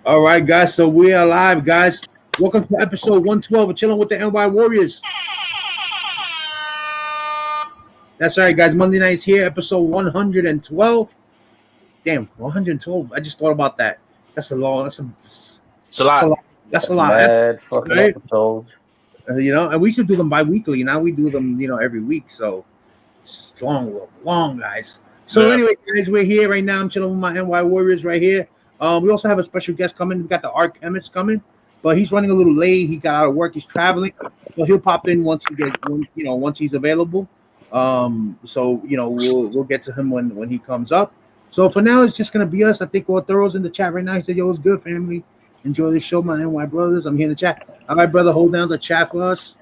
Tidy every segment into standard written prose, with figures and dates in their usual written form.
All right, guys. So we are live, guys. Welcome to episode 112 of Chillin with the NY Warriors. That's right, guys. Monday night's here, episode 112. Damn, 112. I just thought about that. That's a long. It's a lot. That's a lot. Mad fucking right? episodes. And we should do them bi-weekly. Now we do them, every week. So it's long, guys. So anyway, guys, we're here right now. I'm chilling with my NY Warriors right here. We also have a special guest coming. We got the Art Kemist coming, but he's running a little late. He got out of work. He's traveling, so he'll pop in once he's available. We'll get to him when he comes up. So for now, it's just gonna be us. I think Thoro's in the chat right now. He said, "Yo, it's good, family. Enjoy the show, my NY brothers." I'm here in the chat. All right, brother, hold down the chat for us.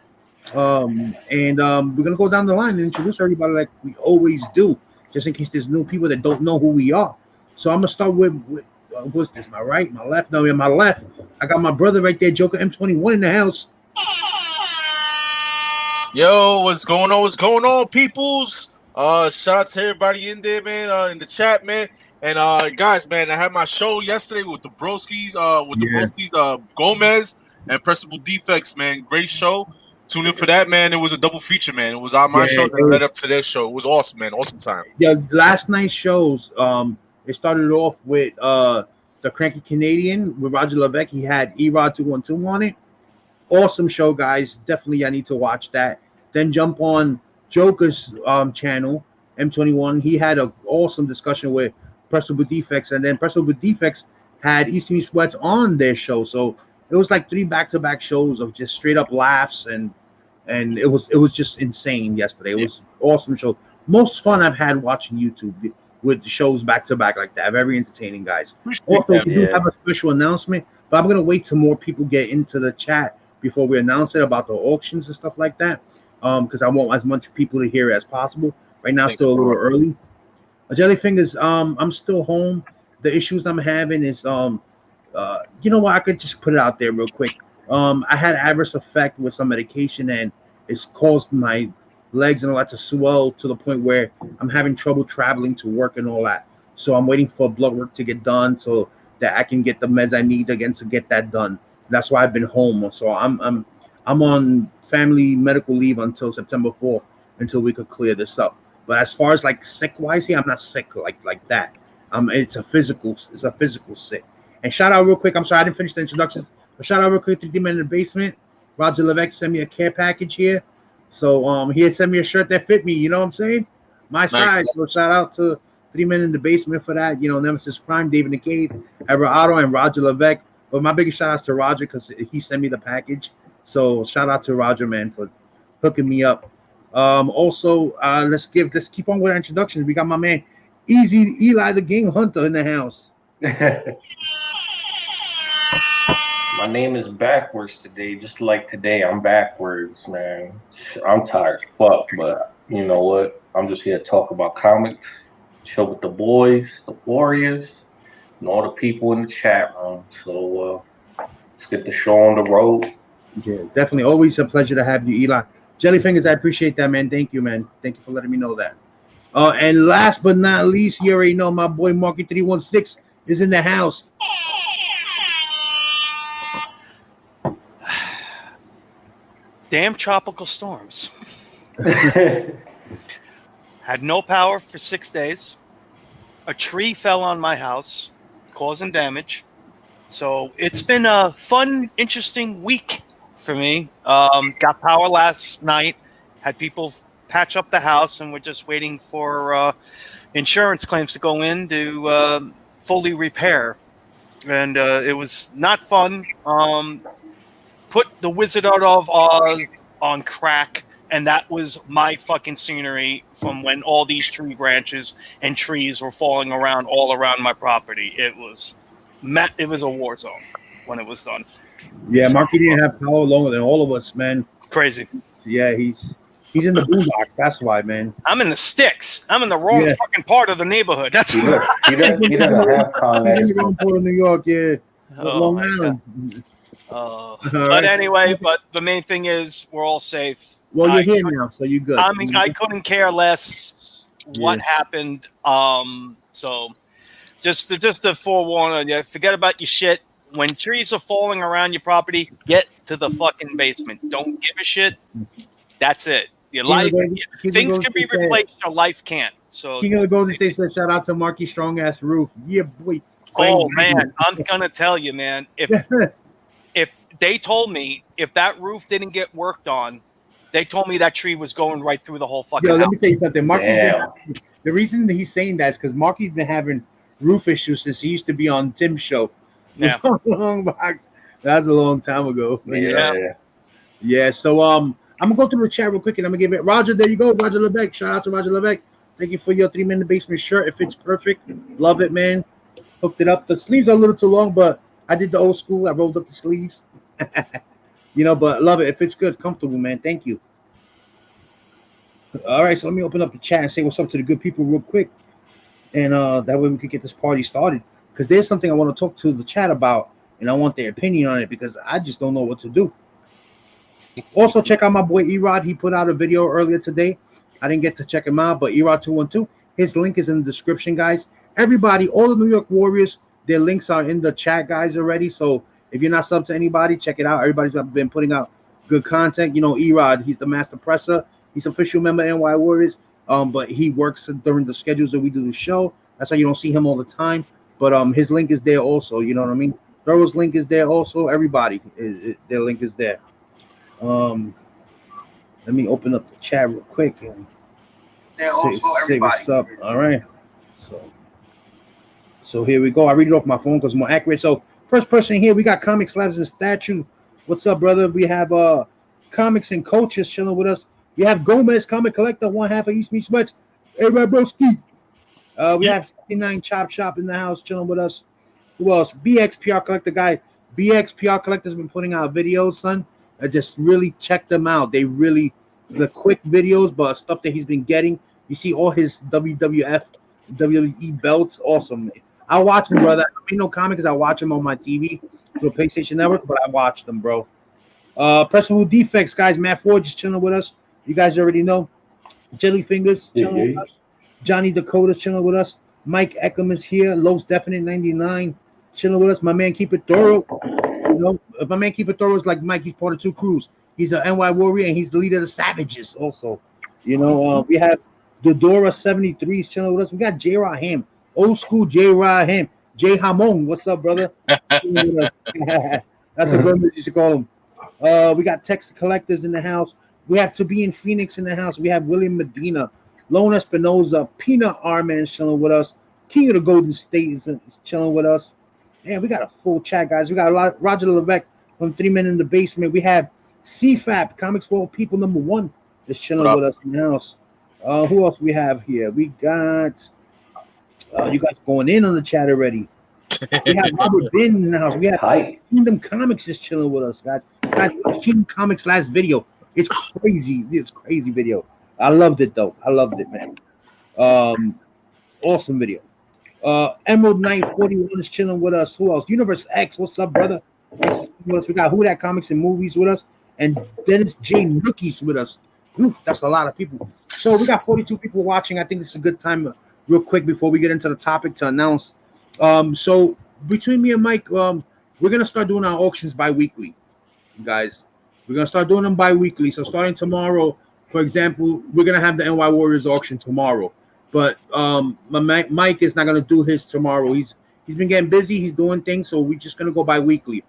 We're gonna go down the line and introduce everybody like we always do, just in case there's new people that don't know who we are. So I'm gonna start with what's this? My right, my left? No, in my left, I got my brother right there, Joker M21 in the house. Yo, what's going on? What's going on, peoples? Shout out to everybody in there, man. In the chat, man. And guys, man, I had my show yesterday with the Broskies, Gomez and Pressable Defects, man. Great show. Tune in for that, man. It was a double feature, man. It was on my show that led up to their show. It was awesome, man. Awesome time. Yeah, last night's shows, it started off with the Cranky Canadian with Roger Levesque. He had Erod 212 on it. Awesome show, guys. Definitely, I need to watch that. Then jump on Joker's channel, M21. He had an awesome discussion with Pressable Defects, and then Pressable Defects had East Me Sweats on their show. So it was like 3 back-to-back shows of just straight up laughs, and it was just insane yesterday. It was awesome show. Most fun I've had watching YouTube with the shows back-to-back like that. Very entertaining, guys. Also, we do have a special announcement, but I'm gonna wait till more people get into the chat before we announce it about the auctions and stuff like that. Because I want as much people to hear it as possible. Right now, still a little early. Jellyfingers, I'm still home. The issues I'm having is, you know what? I could just put it out there real quick. I had adverse effect with some medication, and it's caused my legs and all that to swell to the point where I'm having trouble traveling to work and all that. So I'm waiting for blood work to get done so that I can get the meds I need again to get that done. That's why I've been home. So I'm on family medical leave until September 4th until we could clear this up. But as far as like sick wise here, I'm not sick like that. It's a physical sick. And shout out real quick. I'm sorry I didn't finish the introductions, but shout out real quick to D-Man in the Basement. Roger Levesque sent me a care package here. So he had sent me a shirt that fit me, you know what I'm saying? My size. So shout out to 3 Men in the Basement for that. Nemesis Prime, David the Cave, Erod, and Roger Levesque. But my biggest shout out to Roger because he sent me the package. So shout out to Roger, man, for hooking me up. Let's keep on with our introductions. We got my man Easy Eli the Game Hunter in the house. My name is backwards today, just like today. I'm backwards, man. I'm tired as fuck, but you know what? I'm just here to talk about comics, chill with the boys, the Warriors, and all the people in the chat room. So let's get the show on the road. Yeah, definitely. Always a pleasure to have you, Eli. Jellyfingers, I appreciate that, man. Thank you, man. Thank you for letting me know that. And last but not least, you already know my boy Marky 316 is in the house. Damn tropical storms. Had no power for 6 days. A tree fell on my house, causing damage. So it's been a fun, interesting week for me. Got power last night. Had people patch up the house, and we're just waiting for insurance claims to go in to fully repair. And it was not fun. Put the Wizard Out of Oz on crack, and that was my fucking scenery from when all these tree branches and trees were falling around all around my property. It was a war zone when it was done. Yeah, Marky didn't have power longer than all of us, man. Crazy. Yeah, he's in the boondocks. That's why, man. I'm in the sticks. I'm in the wrong fucking part of the neighborhood. That's he doesn't have Con Ed. He's in the wrong part of New York, yeah. Long Island. But anyway, but the main thing is we're all safe. Well, you're here now, so you're good. I mean, I couldn't care less what happened. So just to forewarn you, forget about your shit. When trees are falling around your property, get to the fucking basement. Don't give a shit. That's it. Your life, things can be replaced, your life can't. So King of the Golden State said, "Shout out to Marky Strong Ass Roof." Yeah, boy. Oh man, I'm gonna tell you, man. If they told me if that roof didn't get worked on, they told me that tree was going right through the whole fucking house. Let me tell you something. Marky, the reason that he's saying that is because Marky's been having roof issues since he used to be on Tim's show. Yeah, long box. That's a long time ago. Yeah. So I'm gonna go through the chat real quick and I'm gonna give it Roger. There you go, Roger Lebec. Shout out to Roger Lebec. Thank you for your 3 Men in the Basement shirt. It fits perfect. Love it, man. Hooked it up. The sleeves are a little too long, but I did the old school. I rolled up the sleeves. But love it. It fits good, comfortable, man. Thank you. All right, so let me open up the chat and say what's up to the good people real quick, and that way we could get this party started. Because there's something I want to talk to the chat about, and I want their opinion on it because I just don't know what to do. Also, check out my boy Erod. He put out a video earlier today. I didn't get to check him out, but Erod 212. His link is in the description, guys. Everybody, all the New York Warriors, their links are in the chat, guys, already. So if you're not subbed to anybody, check it out. Everybody's been putting out good content. Erod, he's the master presser. He's official member of NY Warriors, but he works during the schedules that we do the show. That's why you don't see him all the time. But his link is there also. You know what I mean? Thoro's link is there also. Everybody, their link is there. Let me open up the chat real quick and say what's up. All right. So here we go. I read it off my phone because it's more accurate. So first person here, we got Comics Labs and Statue. What's up, brother? We have Comics and Coaches chilling with us. We have Gomez, Comic Collector, one half of East Me Sweats. Hey, my broski. We have 69 Chop Shop in the house chilling with us. Who else? BX PR Collector guy. BX PR Collector's been putting out videos, son. I just really check them out. They really, the quick videos, but stuff that he's been getting. You see all his WWF, WWE belts. Awesome. I watch him, brother. I mean, no comic because I watch him on my TV through PlayStation Network, but I watch them, bro. Pressing with Defects, guys. Matt Ford just chilling with us. You guys already know. Jelly Fingers chilling with us. Johnny Dakota's chilling with us. Mike Eckham is here. Lowe's Definite 99 chilling with us. My man Keep It Thoro. If my man Keep It Thoro is like Mike, he's part of 2 crews. He's an NY Warrior and he's the leader of the Savages also. We have Dodora 73's chilling with us. We got J. Raham. Old school J. Raham. J. Hamon. What's up, brother? That's a good you should call him. We got Text Collectors in the house. We have To Be in Phoenix in the house. We have William Medina, Lone Espinoza, Peanut R-Man chilling with us. King of the Golden State is chilling with us. Man, we got a full chat, guys. We got Roger Levesque from 3 Men in the Basement. We have CFAP, Comics for All People #1, is chilling with us in the house. Who else we have here? We got you guys going in on the chat already. We have Robert Bin in the house. We have Kingdom Comics is chilling with us, guys. Watch Kingdom Comics last video. It's crazy. It's crazy video. I loved it though. I loved it, man. Awesome video. Emerald Knight 41 is chilling with us. Who else? Universe X. What's up, brother? We got Who That Comics and Movies with us, and Dennis J. Nookies with us. Ooh, that's a lot of people. So we got 42 people watching. I think it's a good time, real quick, before we get into the topic to announce. So between me and Mike, we're gonna start doing our auctions bi-weekly, guys. We're gonna start doing them bi-weekly. So starting tomorrow, for example, we're gonna have the NY Warriors auction tomorrow. But Mike is not gonna do his tomorrow. He's been getting busy. He's doing things, so we're just gonna go bi-weekly.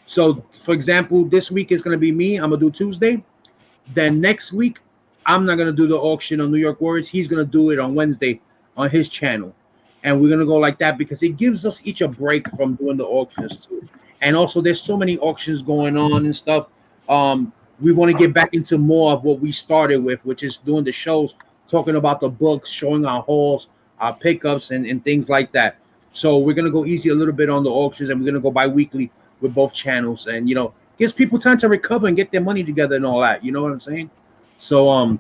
So, for example, this week is gonna be me. I'm gonna do Tuesday. Then next week, I'm not gonna do the auction on New York Warriors. He's gonna do it on Wednesday on his channel, and we're gonna go like that because it gives us each a break from doing the auctions too. And also, there's so many auctions going on and stuff. We want to get back into more of what we started with, which is doing the shows, talking about the books, showing our hauls, our pickups, and things like that. So we're gonna go easy a little bit on the auctions, and we're gonna go bi-weekly with both channels, and gives people time to recover and get their money together and all that. You know what I'm saying? So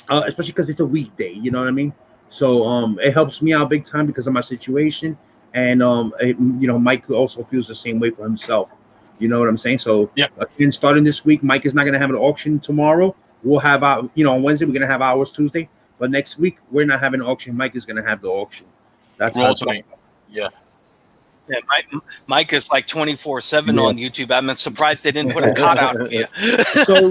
especially because it's a weekday. You know what I mean? So it helps me out big time because of my situation, and Mike also feels the same way for himself. You know what I'm saying? So again, starting this week, Mike is not gonna have an auction tomorrow. We'll have our, on Wednesday we're gonna have ours Tuesday, but next week we're not having an auction. Mike is gonna have the auction. That's how Yeah. Yeah, Mike is like 24/7 on YouTube. I'm surprised they didn't put a cutout here. So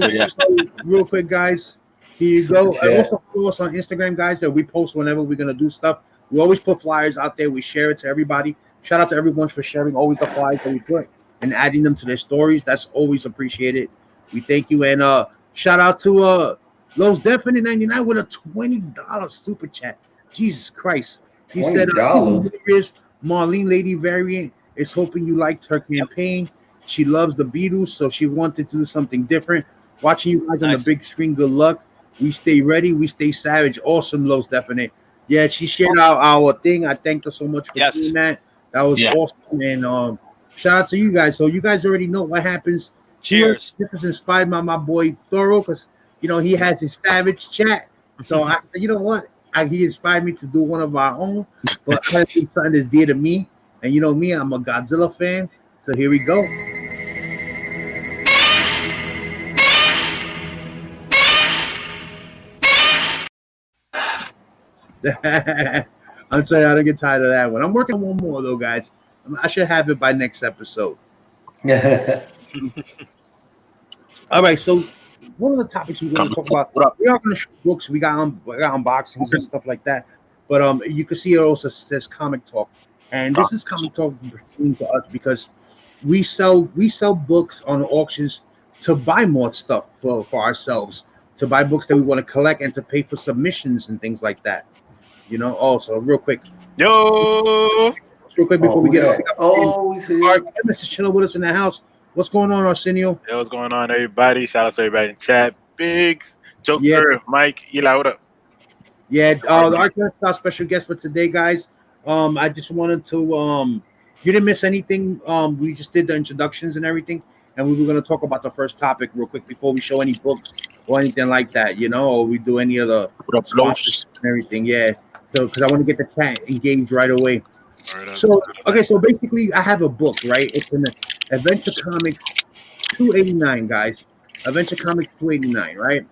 real quick, guys, here you go. Yeah. Also follow us on Instagram, guys, that we post whenever we're gonna do stuff. We always put flyers out there. We share it to everybody. Shout out to everyone for sharing always the flyers that we put and adding them to their stories. That's always appreciated. We thank you. And shout out to Los Definite 99 with a $20 super chat. Jesus Christ. He said $20. Marlene Lady Variant is hoping you liked her campaign. She loves the Beatles, so she wanted to do something different. Watching you guys on the big screen, good luck. We stay ready, we stay savage. Awesome, Los Definite. Yeah, she shared our thing. I thanked her so much for doing that. That was awesome. And shout out to you guys. So you guys already know what happens. Cheers. This is inspired by my boy Thoro, because he has his savage chat. So I said, you know what? He inspired me to do one of our own, but I think something that's dear to me. And you know me, I'm a Godzilla fan. So here we go. I'm sorry, I don't get tired of that one. I'm working on one more though, guys. I should have it by next episode. All right, so one of the topics we're going to talk about, we are going to show books. We got unboxings and stuff like that. But you can see it also says comic talk, and this is comic talk pertaining to us because we sell books on auctions to buy more stuff for ourselves, to buy books that we want to collect and to pay for submissions and things like that. Also real quick. Yo. Real quick before we get Art Kemist is chilling with us in the house. What's going on, Arsenio? Hey, what's going on, everybody? Shout out to everybody in the chat. Biggs, Joker, Mike, Eli, what up? Yeah, the Art Kemist, our special guest for today, guys. I just wanted to you didn't miss anything. We just did the introductions and everything, and we were going to talk about the first topic real quick before we show any books or anything like that, or we do any of the sponsors and everything. Yeah, so because I want to get the chat engaged right away. So basically I have a book, right? It's an Adventure Comics 289, guys. Adventure Comics 289, right?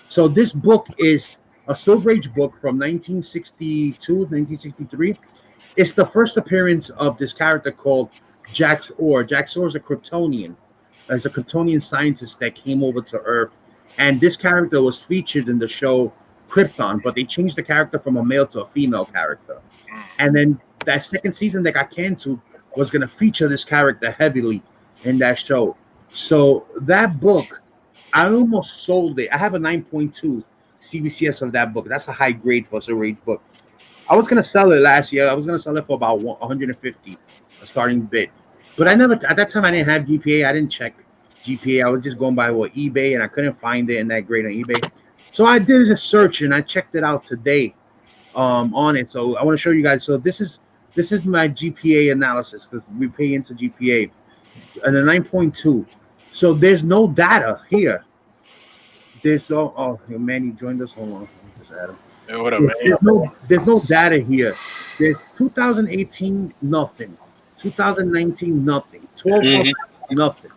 So this book is a Silver Age book from 1962, 1963. It's the first appearance of this character called Jax Orr. Jax Orr is a Kryptonian. As a Kryptonian scientist that came over to Earth. And this character was featured in the show Krypton, but they changed the character from a male to a female character. And then that second season that got canceled was going to feature this character heavily in that show. So that book, I almost sold it. I have a 9.2 CBCS of that book. That's a high grade for a Silver Age book. I was going to sell it last year. I was going to sell it for about 150, a starting bid. But at that time, I didn't have GPA. I didn't check GPA. I was just going by eBay, and I couldn't find it in that grade on eBay. So I did a search, and I checked it out today on it. So I want to show you guys. So this is my GPA analysis because we pay into GPA and a 9.2. So there's no data here. There's no. Manny joined us. Hold on, just add him. Hey, what up, man? There's no data here. There's 2018 nothing, 2019 nothing, 12 nothing,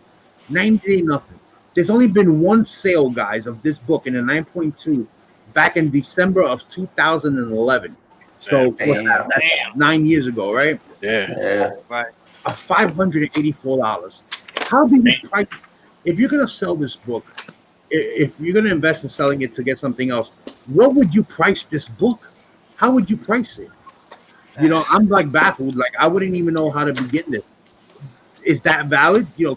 90 nothing. There's only been one sale, guys, of this book in a 9.2 back in December of 2011. So what's that? That's 9 years ago, right? Yeah. Right. $584. How do you price? If you're gonna sell this book, if you're gonna invest in selling it to get something else, what would you price this book? How would you price it? I'm like baffled. Like I wouldn't even know how to begin this. Is that valid? 9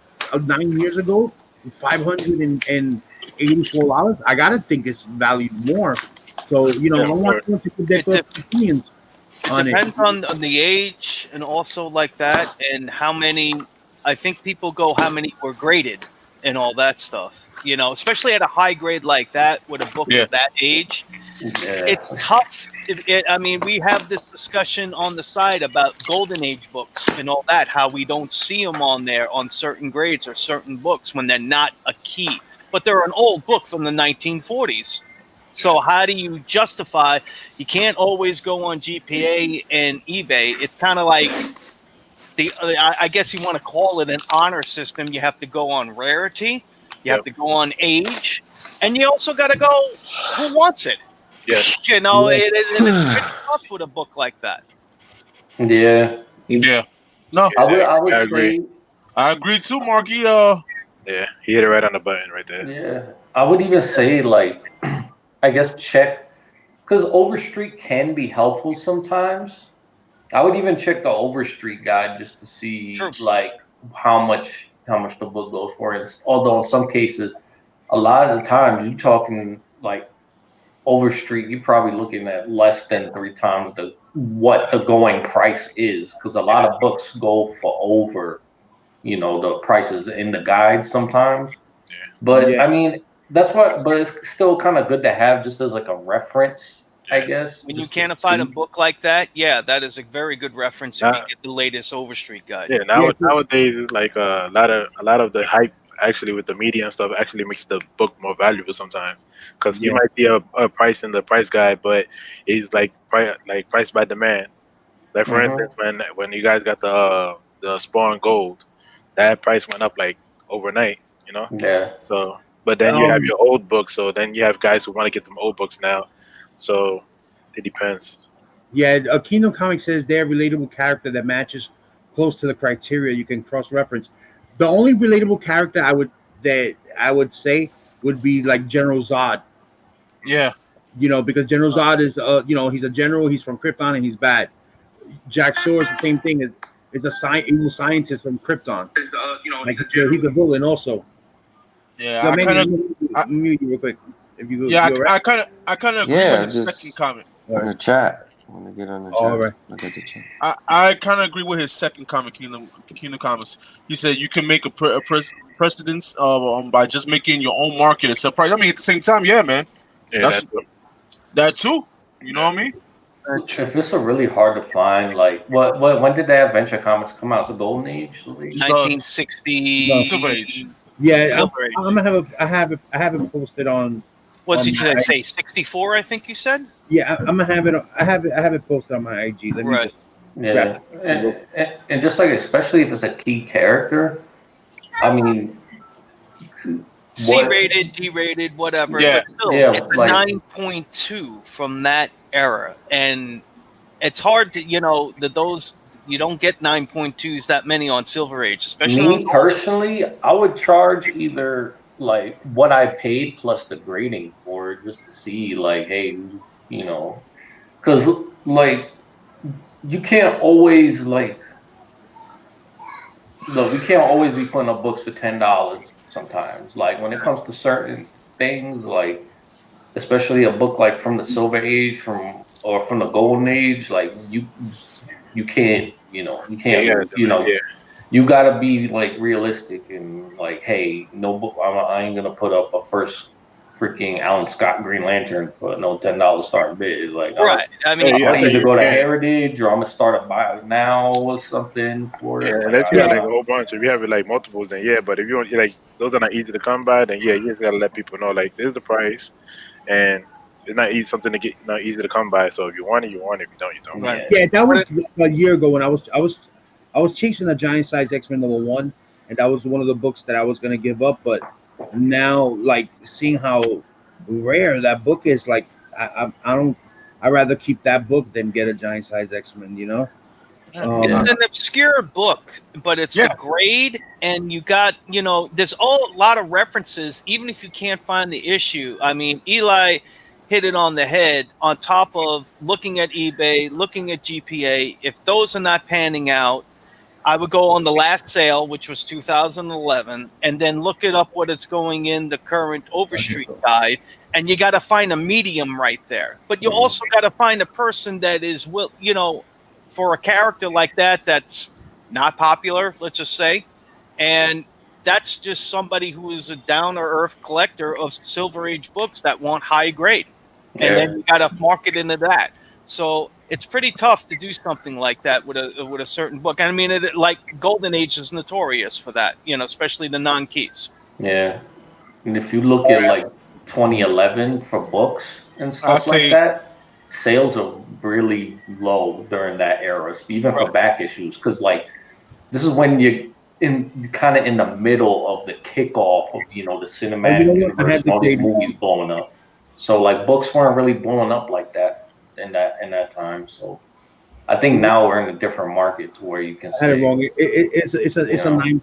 years ago, $584. I gotta think it's valued more. So I want to predict those opinions. It depends on the age and also like that, and how many. I think people go how many were graded and all that stuff. Especially at a high grade like that with a book of that age, it's tough. I mean, we have this discussion on the side about golden age books and all that, how we don't see them on there on certain grades or certain books when they're not a key, but they're an old book from the 1940s. So how do you justify? You can't always go on GPA and eBay. It's kind of like I guess you want to call it an honor system. You have to go on rarity. You have to go on age, and you also got to go who wants it. Yeah. It's pretty tough with a book like that. Yeah. Yeah. No, I would I agree. say, I agree too, Marky. Yeah, he hit it right on the button right there. yeah, I would even say like, I guess check because Overstreet can be helpful sometimes. I would even check the Overstreet guide just to True. see like how much the book goes for. Although in some cases, a lot of the times you talking like Overstreet, you're probably looking at less than three times the what the going price is, because a lot of books go for over, the prices in the guide sometimes. But Yeah, I mean, but it's still kind of good to have just as like a reference, I Yeah. guess, When you just to can't find a see. book like that, yeah, that is a very good reference if you Now, get the latest Overstreet guide. yeah, yeah, nowadays it's like a lot of the hype actually with the media and stuff actually makes the book more valuable sometimes because you yeah. might see a price in the price guide, but it's like price by demand. Like for Hmm. instance, when you guys got the Spawn Gold, that price went up like overnight, you know. Yeah. So, but then you have Um, your old books, so then you have guys who want to get them old books now. So it depends. yeah. Kingdom Comics says they're a relatable character that matches close to the criteria you can cross reference. The only relatable character I would say would be like General Zod. Yeah. Because General Zod is he's a general. He's from Krypton and he's bad. Jack Shore is the same thing. Is a evil scientist from Krypton. Like he's a villain also. Yeah. Yo, I Manny, kind of. let me mute you real quick. If you go, Yeah. you alright? I kind of agree with Yeah, his second just comment. All on right. the chat. When I get on the All chat, right. look at the chat. I kind of agree with his second comment, Kingdom Comments. He said you can make a precedence by just making your own market and sell price. I mean, at the same time, yeah, man, Yeah, that's that's that too. You know yeah. what I mean? Very true. If it's a really hard to find, like when did the Adventure Comics come out? It's a Golden Age, I believe. So, 1960 Silver Age. Yeah, Silver Age. I'm gonna have I have it posted on What on did you my say? 64, I think you said? yeah. I'm gonna have it. I have it posted on my IG. Let me Right. just grab Yeah, it. and just like especially if it's a key character, I mean, C what? rated, D rated, whatever, Yeah. but still, Yeah, it's a like 9.2 from that era. And it's hard to, that those, you don't get 9.2s that many on Silver Age, especially on me Golden Age. personally, I would charge either like what I paid plus the grading for it, just to see like, hey, because like you can't always like look, we can't always be putting up books for $10 sometimes. Like when it comes to certain things, like especially a book like from the Silver Age, from the Golden Age, like you can't, you Yeah, you can't, gotta do it. you gotta be like realistic and like, hey, no book, I ain't gonna put up a first freaking Alan Scott Green Lantern for no $10 starting bid. Like Right. I Yeah, mean, I'm yeah, I gonna thought either you go to can. Heritage or I'm gonna start a buy now or something for Yeah, it. Like unless you Yeah, have like a whole bunch. If you have like multiples, then yeah. But if you want, like those are not easy to come by, then yeah, you just gotta let people know like this is the price, and it's not easy something to get, not easy to come by. So if you want it, you want it. If you don't, you don't. right. yeah, yeah. That What was a year ago when I was chasing a giant size X-Men #1, and that was one of the books that I was gonna give up. But now, like seeing how rare that book is, like I don't. I'd rather keep that book than get a giant size X-Men. Yeah. yeah, It's an obscure book, but it's the Yeah. grade, and you got, there's a lot of references, even if you can't find the issue. I mean, Eli hit it on the head on top of looking at eBay, looking at GPA. If those are not panning out, I would go on the last sale, which was 2011, and then look it up what it's going in the current Overstreet guide, and you got to find a medium right there. But you also got to find a person that is for a character like that that's not popular, let's just say, and that's just somebody who is a down to earth collector of Silver Age books that want high grade, and then yeah. you got to market into that. So it's pretty tough to do something like that with a certain book. I mean, like Golden Age is notorious for that, especially the non-keys. Yeah. And if you look at like 2011 for books and I stuff like say that, sales are really low during that era, even Right. for back issues. Because like this is when you're in kind of in the middle of the kickoff of the Oh, you know cinematic what? I universe had and the all these grading. movies blowing up. So like books weren't really blowing up like that in that time. So I think now we're in a different market to where you can I had it say, wrong. It's a Yeah. 9.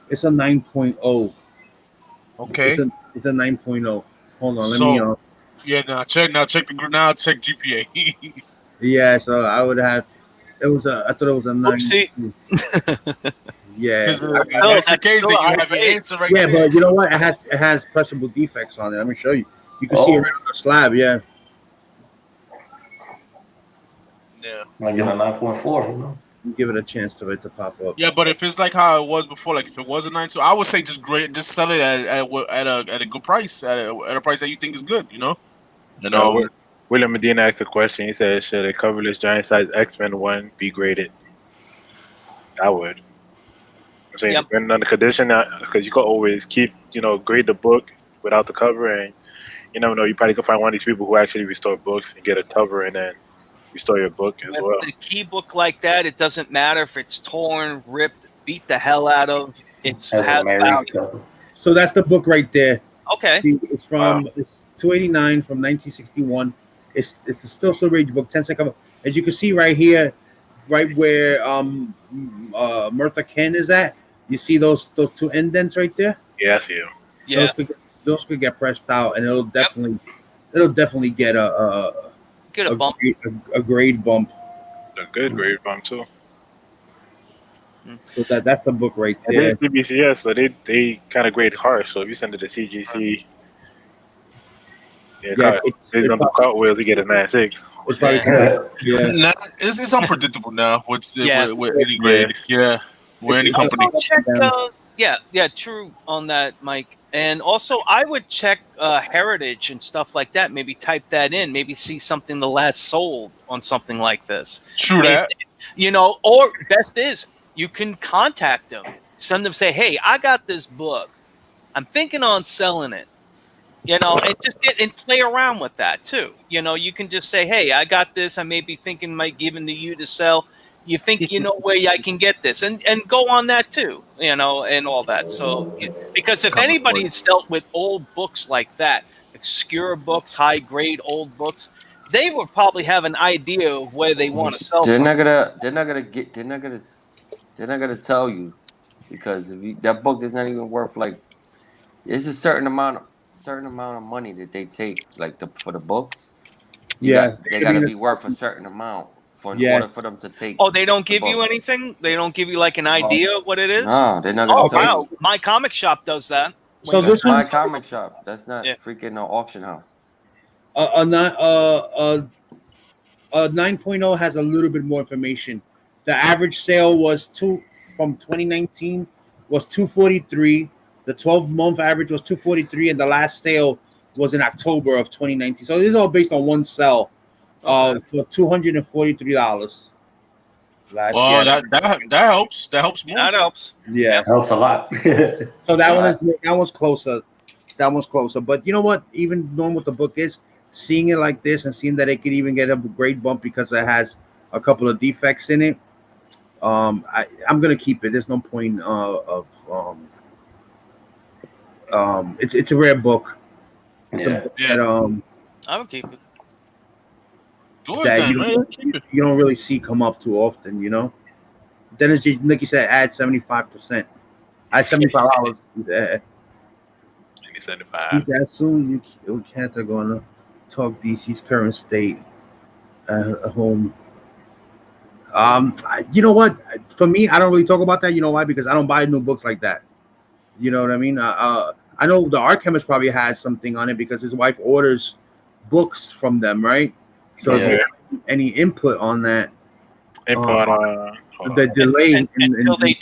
It's a 9.0. Okay. It's a 9.0. Hold on, let me. So yeah, now check GPA. Yeah, so I would have. It was a. I thought it was a 9. Oopsie. Yeah, Because I- if that's the That's case, still then a you high have your grade. answer right yeah, there. but you know what? It has pressable defects on it. Let me show you. You can see it Oh. right on the slab. Yeah. Yeah. I get a 9.4. You know? Give it a chance for it to pop up. Yeah, but if it's like how it was before, like if it was a 9.2, I would say just sell it at a good price, at a price that you think is good, you know. And William Medina asked a question. He said, "Should a coverless giant-size X-Men 1 be graded?" I would. I'm saying, Yep. depending on the condition, because you could always grade the book without the cover, and you never know. You probably could find one of these people who actually restore books and get a cover and then restore your book as well. With the key book like that, it doesn't matter if it's torn, ripped, beat the hell out of. It Has has a married value. couple. So that's the book right there. Okay. See, it's from it's 289 from 1961. It's a still Silverage book, 10-second. As you can see right here, right where Martha Ken is at. You see those two indents right there. Yeah, I see you. Yeah. Those could get pressed out, and it'll definitely get Get a bump. a grade bump. A good grade bump too. So that's the book right And they there. CBCS, so they kind of grade harsh. So if you send it to CGC, Yeah, it's gonna do cartwheels. You get a 9.6. it's probably yeah. nah, it's unpredictable now with Yeah. any grade. Yeah, with any company. Also check. Yeah, true on that, Mike. And also, I would check heritage and stuff like that. Maybe type that in. Maybe see something the last sold on something like this. True that. Or best is you can contact them, send them, say, "Hey, I got this book. I'm thinking on selling it." And just get and play around with that too. You can just say, "Hey, I got this. I may be thinking might give it to you to sell. You think you know where I can get this?" And go on that too, and all that. So because if anybody has dealt with old books like that, obscure books, high grade old books, they would probably have an idea of where they want to sell They're something. They're not gonna tell you, because that book is not even worth, like, there's a certain amount of money that they take, like, for the books. They gotta be worth a certain amount in order for them to take. Oh, they don't give you books. anything? They don't give you like an idea of what it is? No, they're not gonna tell Wow. you. My comic shop does that. So That's this my one's comic shop. That's not Yeah. freaking no auction house. a 9.0 has a little bit more information. The average sale was from 2019 was 243. The 12-month average was 243, and the last sale was in October of 2019. So this is all based on one sell for $243 last Well, year. that helps. That helps more. That helps. Yeah. Helps a lot. So that one's closer. That one's closer. But you know what? Even knowing what the book is, seeing it like this and seeing that it could even get a grade bump because it has a couple of defects in it, I'm gonna keep it. There's no point it's a rare book. It's a book that I would keep it. Good that then, man. you don't really see come up too often, Then as like you said, add 75%. Add $75. Yeah. 75. That soon you can't going to talk DC's current state at home. You know what? For me, I don't really talk about that. You know why? Because I don't buy new books like that. You know what I mean? I know the Art Kemist probably has something on it because his wife orders books from them, right? So any input on that? The delay until they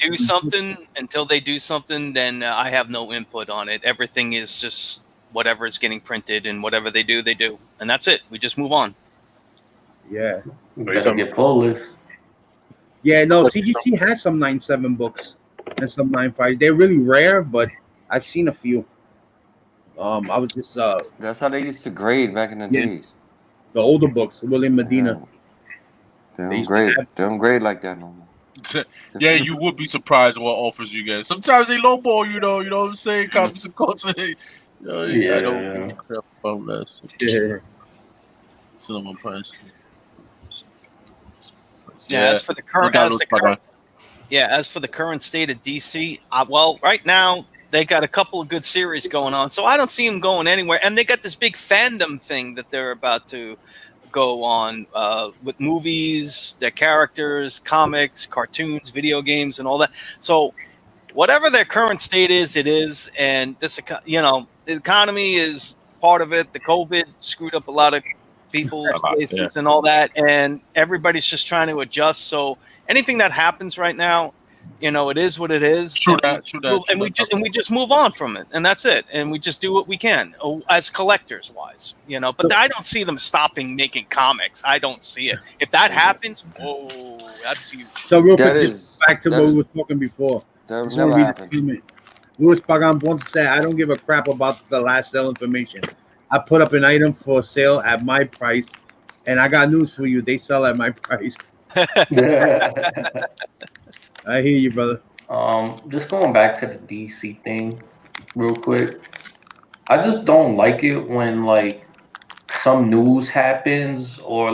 do something, then I have no input on it. Everything is just whatever is getting printed, and whatever they do, and that's it. We just move on. Yeah. You better get Polish. Yeah, no, CGC has some 9.7 books and some 9.5. They're really rare, but I've seen a few. I was just That's how they used to grade back in the days. The older books, William Medina. They don't grade like that no more. Yeah, you would be surprised what offers you get. Sometimes they lowball, you know what I'm saying? Copy some costs. I don't care about less. Yeah. Cinema price. Yeah, as for the current, as for the current state of DC, well, right now they got a couple of good series going on, so I don't see them going anywhere. And they got this big fandom thing that they're about to go on with movies, their characters, comics, cartoons, video games, and all that. So whatever their current state is, it is. And this, the economy is part of it. The COVID screwed up a lot of people's places and all that, and everybody's just trying to adjust. So anything that happens right now, it is what it is. True and that. we just move on from it, and that's it. And we just do what we can as collectors wise, But I don't see them stopping making comics. I don't see it. If that happens, that's huge. So real quick, just back to what we were talking before. That never happened. Luis Pagan once said, "I don't give a crap about the last sale information. I put up an item for sale at my price, and I got news for you. They sell at my price." I hear you, brother. Just going back to the DC thing real quick. I just don't like it when some news happens or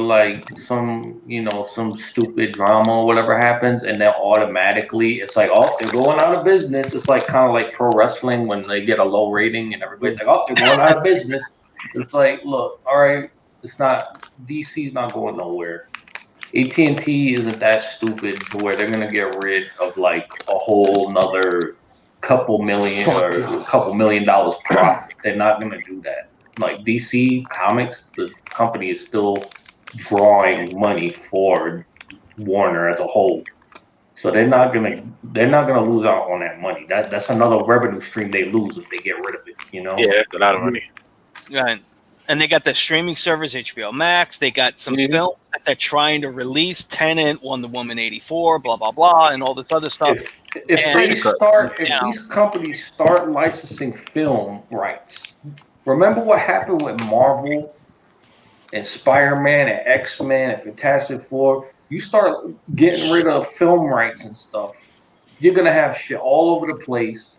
some stupid drama or whatever happens, and then automatically it's like, oh, they're going out of business. It's kind of like pro wrestling when they get a low rating and everybody's like, oh, they're going out of business. It's like, look, all right, DC's not going nowhere. AT&T isn't that stupid to where they're gonna get rid of a whole nother couple million or a couple $1 million profit. They're not gonna do that. DC Comics, the company is still drawing money for Warner as a whole, so they're not gonna lose out on that money. That's another revenue stream they lose if they get rid of it. Yeah, that's a lot of money. Right. And they got the streaming service, HBO Max. They got some films that they're trying to release. Tenet, Wonder Woman 84, blah, blah, blah, and all this other stuff. If these companies start licensing film rights, remember what happened with Marvel and Spider-Man and X-Men and Fantastic Four? You start getting rid of film rights and stuff, you're going to have shit all over the place.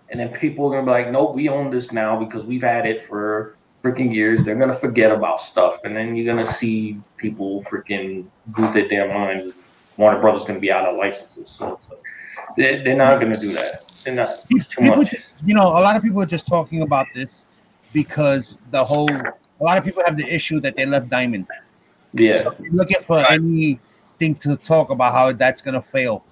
And then people are going to be like, nope, we own this now because we've had it for freaking years. They're gonna forget about stuff, and then you're gonna see people freaking lose their damn minds. Warner Brothers gonna be out of licenses, so they're not gonna do that. They're not. It's too much. A lot of people are just talking about this because a lot of people have the issue that they left Diamond. Yeah. So they're looking for anything to talk about how that's gonna fail.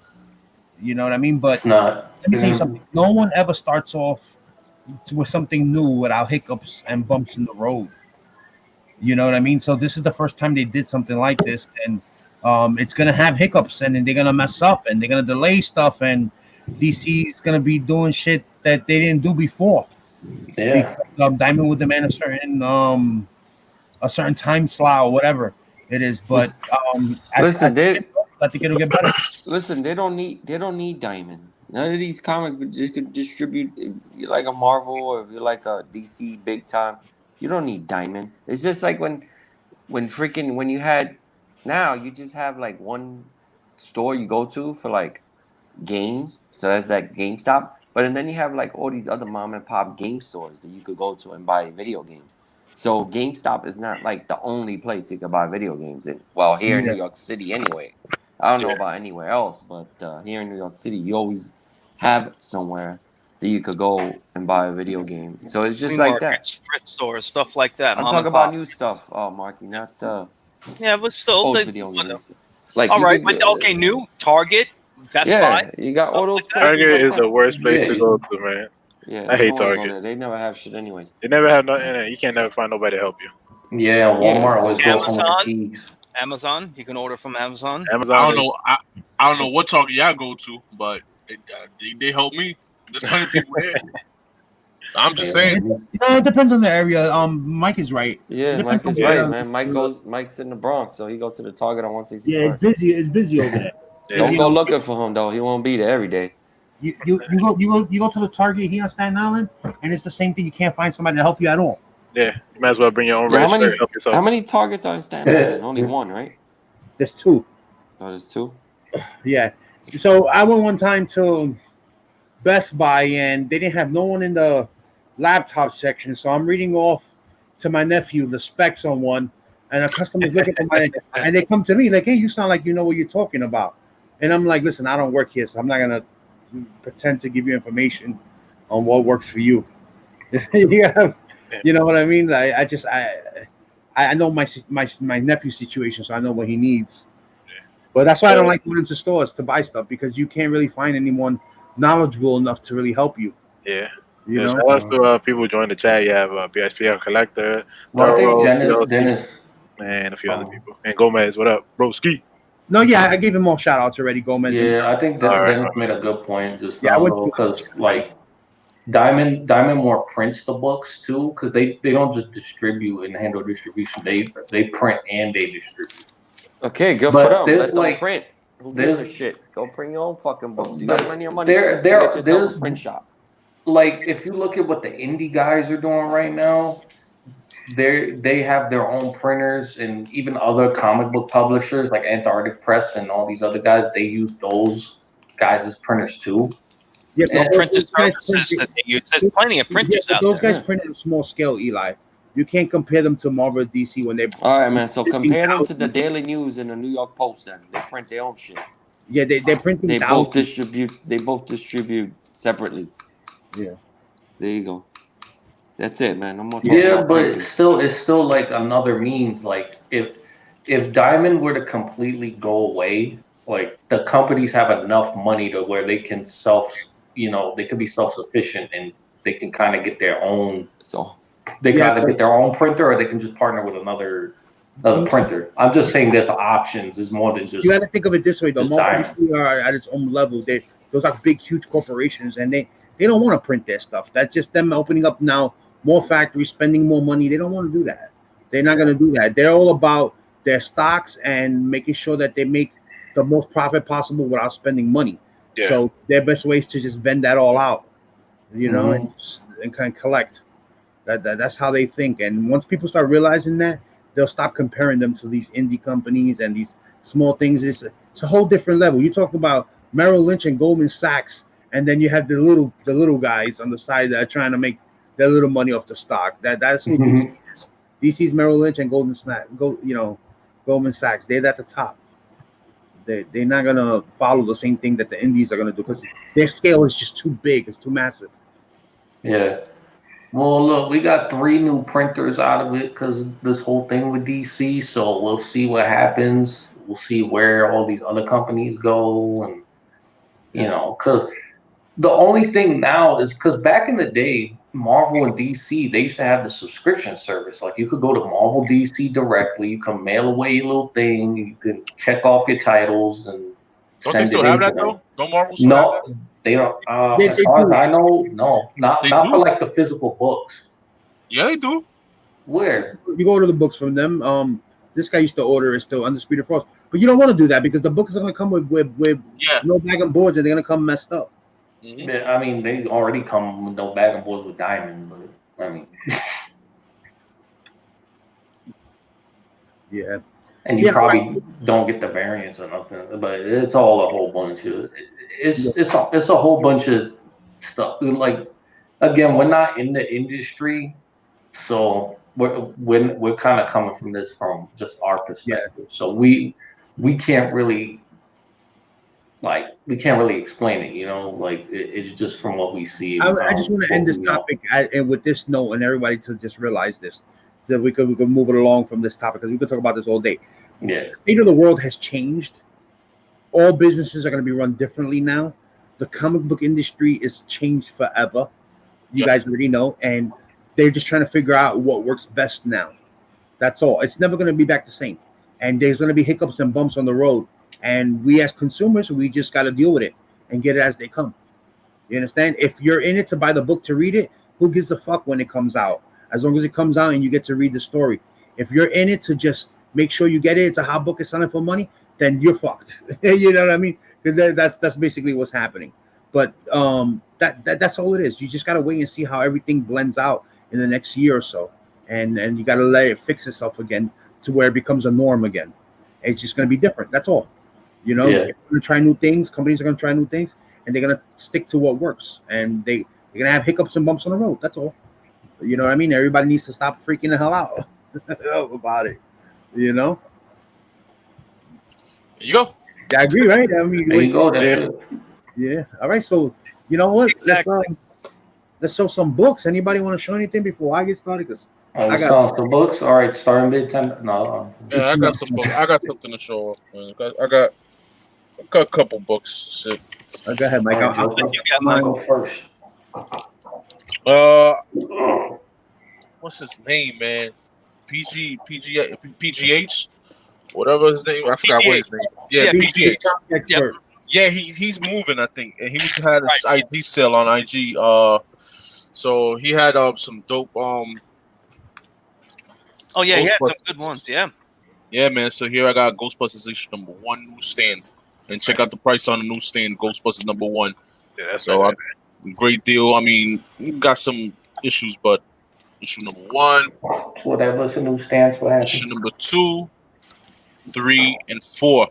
You know what I mean? But it's not. Let me tell you something. No one ever starts off with something new without hiccups and bumps in the road. You know what I mean? So this is the first time they did something like this, and it's gonna have hiccups, and they're gonna mess up, and they're gonna delay stuff, and DC is gonna be doing shit that they didn't do before. Yeah. Because, Diamond would demand a certain time slot or whatever it is, but listen, I think it'll get better. Listen, they don't need Diamond. None of these comics you could distribute. If you like a Marvel or if you like a DC big time, you don't need Diamond. It's just like when you had, now you just have one store you go to for games. So that's that GameStop. But then you have all these other mom and pop game stores that you could go to and buy video games. So GameStop is not the only place you could buy video games in. Well, here in New York City anyway. I don't know about anywhere else, but here in New York City, you always have somewhere that you could go and buy a video game. So it's just like that. Thrift stores, stuff like that. I'm talking about new stuff, Marky, not yeah, but still old video games. All right, but okay, new Target, Best Buy. You got all those. Target is the worst place to go to, man. Yeah, I hate Target. They never have shit anyways. They never have nothing. You can't never find nobody to help you. Yeah, Walmart always goes Amazon, you can order from Amazon. I don't know what Target y'all go to, but they help me. There's plenty of people there. I'm just saying. It depends on the area. Mike is right. Yeah, Mike is right, man. Mike's in the Bronx, so he goes to the Target on 161st. Yeah, it's busy over there. Don't go looking for him though. He won't be there every day. You go to the Target here on Staten Island, and it's the same thing. You can't find somebody to help you at all. Yeah, you might as well bring your own register and help yourself. How many Targets are in Staten Island? Only one, right? There's two. Oh, there's two? Yeah. So I went one time to Best Buy, and they didn't have no one in the laptop section. So I'm reading off to my nephew the specs on one And a customer's looking for my, and they come to me like, hey, you sound like you know what you're talking about. And I'm like, listen, I don't work here, so I'm not gonna pretend to give you information on what works for you. Yeah, you know what I mean? I know my nephew's situation, so I know what he needs. But that's why I don't like going into stores to buy stuff, because you can't really find anyone knowledgeable enough to really help you. Yeah. You Yeah, know. shout out to people who joined the chat. You have BSPR Collector, Well, I think Thoro, PLC, Dennis. and a few other people. And Gomez, what up, bro? Ski. No, yeah, I gave him all shout outs already, Gomez. Yeah, I think All right. Dennis made a good point just Yeah, I now, went though, because like Diamond more prints the books too, because they don't just distribute and handle distribution. They print and they distribute. Okay, good for But them. there's Let them like print. Who gives a there's shit? Go print your own fucking books. You got plenty of money. there Go get yourself there's a print shop. like if you look at what the indie guys are doing right now, they have their own printers, and even other comic book publishers like Antarctic Press and all these other guys, they use those guys as printers too. Yeah, No but printer those guys services that they use. There's plenty of printers but out those there. guys print on a small scale, Eli. You can't compare them to Marvel or DC when they. All right, man. So compare them to the 15,000. Daily News and the New York Post. Then they print their own shit. Yeah, they're printing They thousands. both distribute. They both distribute separately. Yeah. There you go. That's it, man. No more. Yeah, but it's still like another means. Like if Diamond were to completely go away, like the companies have enough money to where they can they can be self-sufficient, and they can kind of get their own. So They gotta get their own printer, or they can just partner with another printer. I'm just saying there's options. There's more than just. You got to think of it this way, though. Design. Marvel are at its own level. Those are big, huge corporations, and they don't want to print their stuff. That's just them opening up now more factories, spending more money. They don't want to do that. They're not going to do that. They're all about their stocks and making sure that they make the most profit possible without spending money. Yeah. So their best way is to just vend that all out, and kind of collect. That's how they think. And once people start realizing that, they'll stop comparing them to these indie companies and these small things. It's a whole different level. You talk about Merrill Lynch and Goldman Sachs, and then you have the little guys on the side that are trying to make their little money off the stock. That's who DC is. DC's Merrill Lynch and Goldman Sachs. They're at the top. They're not gonna follow the same thing that the indies are gonna do, because their scale is just too big. It's too massive. Yeah. Well, look, we got 3 new printers out of it because of this whole thing with DC. So we'll see what happens. We'll see where all these other companies go, and because the only thing now is because back in the day, Marvel and DC, they used to have the subscription service. Like you could go to Marvel DC directly, you can mail away your little thing, you can check off your titles and Don't they still have that though? Don't Marvel still have that? They don't. As far as I know, no, not for like the physical books. Yeah, they do. Where? You go to the books from them. This guy used to order it still, Undisputed Force, but you don't want to do that because the book is going to come with no bag and boards, and they're going to come messed up. Mm-hmm. Yeah, I mean, they already come with no bag and boards with Diamond, but I mean, yeah. And you probably don't get the variants or nothing, but it's all a whole bunch of it's a whole bunch of stuff. Like again, we're not in the industry, so we're kind of coming from this from just our perspective. Yeah. So we can't really explain it, like it's just from what we see. I just want to end this topic and with this note, and everybody to just realize this, that we could move it along from this topic, because we could talk about this all day. Yeah. The state of the world has changed. All businesses are going to be run differently now. The comic book industry is changed forever. You guys already know, and they're just trying to figure out what works best now. That's all. It's never going to be back the same, and there's going to be hiccups and bumps on the road. And we as consumers, we just got to deal with it and get it as they come. You understand? If you're in it to buy the book to read it, who gives a fuck when it comes out? As long as it comes out and you get to read the story. If you're in it to just make sure you get it, it's a hot book, it's selling for money, then you're fucked. You know what I mean? That's basically what's happening. But that's all it is. You just got to wait and see how everything blends out in the next year or so. And you got to let it fix itself again to where it becomes a norm again. It's just going to be different. That's all. You're going to try new things. Companies are going to try new things, and they're going to stick to what works. And they're going to have hiccups and bumps on the road. That's all. You know what I mean? Everybody needs to stop freaking the hell out about it. You know. There you go. Yeah, I agree, right? I mean, There you go. That's Yeah. it. yeah. All right. So you know what? Exactly. Let's show some books. Anybody want to show anything before I get started? Because I Let's got sell some books. All right, starting mid 10. No, Yeah, I got some books. I got something to show off, man. I got a couple books. Shit. go ahead, Mike. all right, Joker. You got mine. Go first. Uh, what's his name, man? PGH, whatever his name. I forgot what his name. Yeah, Yeah, PGH. Expert. Yeah, he's moving, I think, and he had his IG sale on IG. So he had some dope Oh yeah, yeah, some good Ghostbusters. ones. Yeah. Yeah, man. So here I got Ghostbusters issue #1 newsstand, and check out the price on the newsstand. Ghostbusters #1. Yeah, that's So nice. great deal. I mean, got some issues, but issue #1, Whatever's the new stance, what happened? issue #2, 3, and 4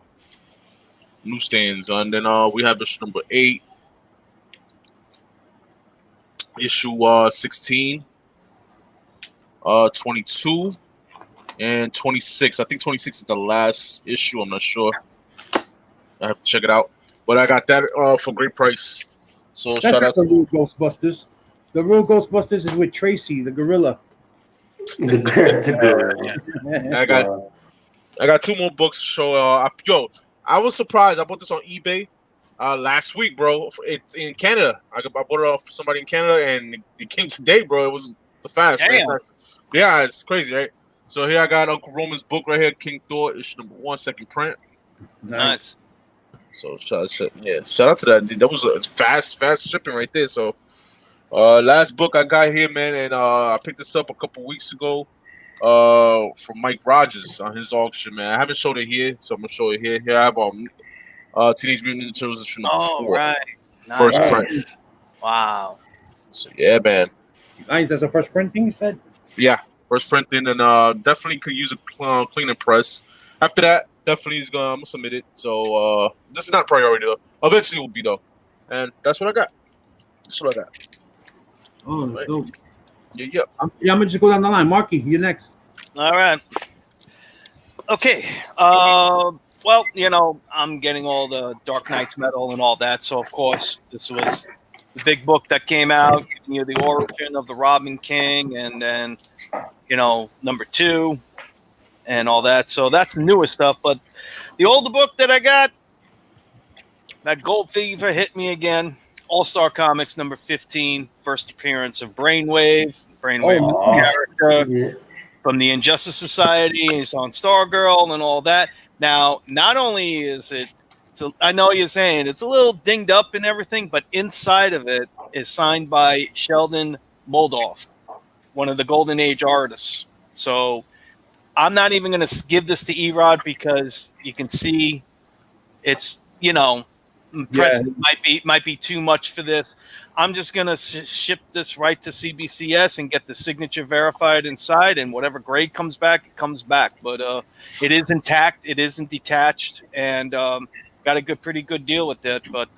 newsstands, and then we have issue #8, issue 16, 22, and 26. I think 26 is the last issue. I'm not sure. I have to check it out. But I got that for great price. So That's shout not out the to real Ghostbusters. The real Ghostbusters is with Tracy, the gorilla. The girl. I got 2 more books to show. I was surprised. I bought this on eBay last week, bro. It's in Canada. I bought it off for somebody in Canada, and it came today, bro. It was the fast, man. Yeah, it's crazy, right? So here I got Uncle Roman's book right here, King Thor, issue #1, second print. Nice. So shout out to that. Dude. That was a fast shipping right there. So last book I got here, man, and I picked this up a couple weeks ago from Mike Rogers on his auction, man. I haven't showed it here, so I'm gonna show it here. Here I have Teenage Mutant Ninja Turtles issue #4. Right. Nice. First print. Wow. So yeah, man. Nice. That's a first printing, you said? Yeah, first printing, and definitely could use a clean and press. After that, definitely I'm gonna submit it. So this is not priority though. Eventually it will be though. And that's what I got. That's what I got. Oh, that's dope. Yeah. I'm gonna just go down the line. Marky, you're next. All right. Okay. Well, I'm getting all the Dark Knight's medal and all that. So, of course, this was the big book that came out, giving you the origin of the Robin King, and then, #2 and all that. So that's the newest stuff. But the older book that I got, that Gold Fever hit me again. All-Star Comics #15, first appearance of Brainwave. Brainwave is the character from the Injustice Society. He's on Stargirl and all that. Now, not only is it, I know you're saying it's a little dinged up and everything, but inside of it is signed by Sheldon Moldoff, one of the Golden Age artists. So I'm not even going to give this to Erod because you can see it's, impressive. Might be too much for this. I'm just going to ship this right to CBCS and get the signature verified inside, and whatever grade comes back, it comes back. But it is intact. It isn't detached, and got a pretty good deal with it. But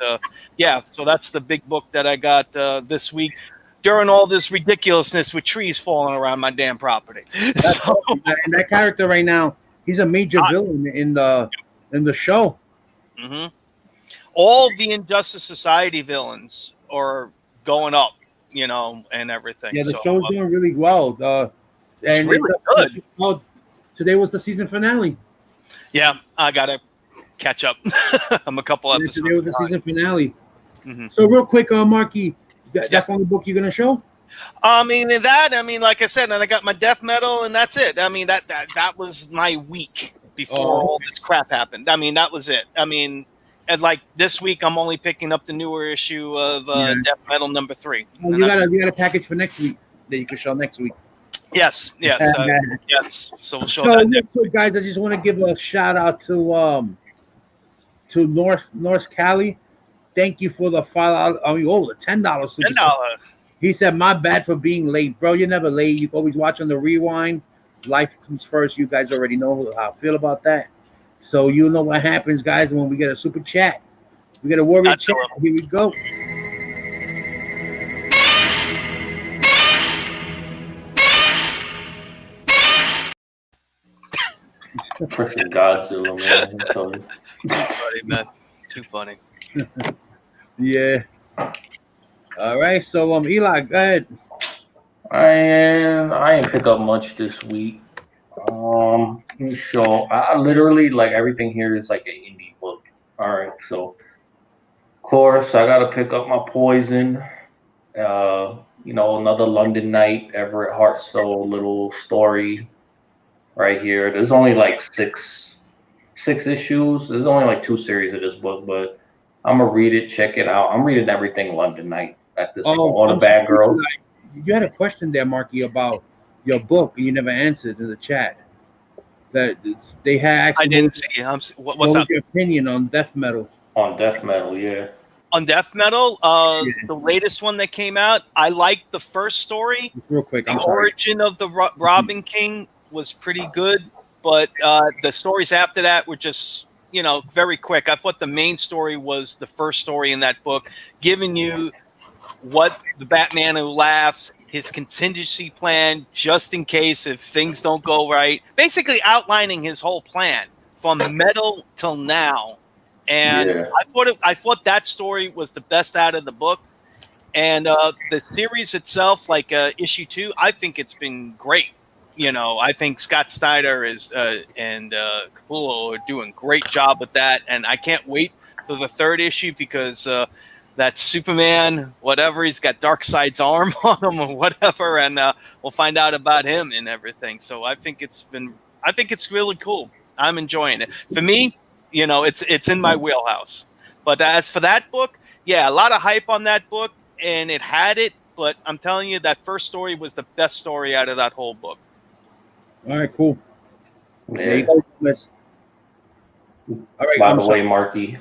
yeah, so that's the big book that I got this week during all this ridiculousness with trees falling around my damn property. So, and that character right now, he's a major villain in the show. Mm-hmm. All the Injustice Society villains are going up, and everything. Yeah, the show's doing really well. It's really good. Well, today was the season finale. Yeah, I gotta catch up. I'm a couple episodes. Today was the season finale. Mm-hmm. So real quick, Marky, that's the only book you're gonna show? Like I said, and I got my death metal, and that's it. That was my week before all this crap happened. That was it. And like this week, I'm only picking up the newer issue of Death Metal #3. Well, you got a package for next week that you can show next week. Yes. Yes. So we'll show so that. Real quick, guys, I just want to give a shout out to North Cali. Thank you for the $5. The $10. $10. He said, "My bad for being late, bro. You're never late. You always watch on the rewind. Life comes first. You guys already know how I feel about that. So you know what happens, guys, when we get a super chat. We get a warrior chat. Here we go. Freaking Godzilla, man. I'm telling you. Too funny, man. Too funny. Yeah. All right. So Eli, go ahead. I ain't pick up much this week. So I literally like everything here is like an indie book. All right, so of course I gotta pick up my Poison. Another London Night, Everett Heart Soul little story right here. There's only like six issues. There's only like 2 series of this book, but I'm gonna read it, check it out. I'm reading everything London Night at this point. All the bad girls. You had a question there, Marky, about your book, and you never answered in the chat. That they had actually. I didn't see. What's what up? was your opinion on Death Metal? On Death Metal, yeah. On Death Metal, the latest one that came out, I liked the first story. Real quick, the origin of the Robin King was pretty good, but the stories after that were just, very quick. I thought the main story was the first story in that book, giving you what the Batman Who Laughs, his contingency plan, just in case if things don't go right, basically outlining his whole plan from Metal till now. And Yeah. I thought that story was the best out of the book. And the series itself, like issue 2, I think it's been great. I think Scott Snyder and Capullo are doing a great job with that. And I can't wait for the 3rd issue because that Superman, whatever, he's got Darkseid's arm on him or whatever. And we'll find out about him and everything. So I think it's really cool. I'm enjoying it. For me, it's in my wheelhouse. But as for that book, yeah, a lot of hype on that book, and it had it. But I'm telling you, that first story was the best story out of that whole book. All right, cool. Yeah. There you go, Miss. All right. By the way, Marky,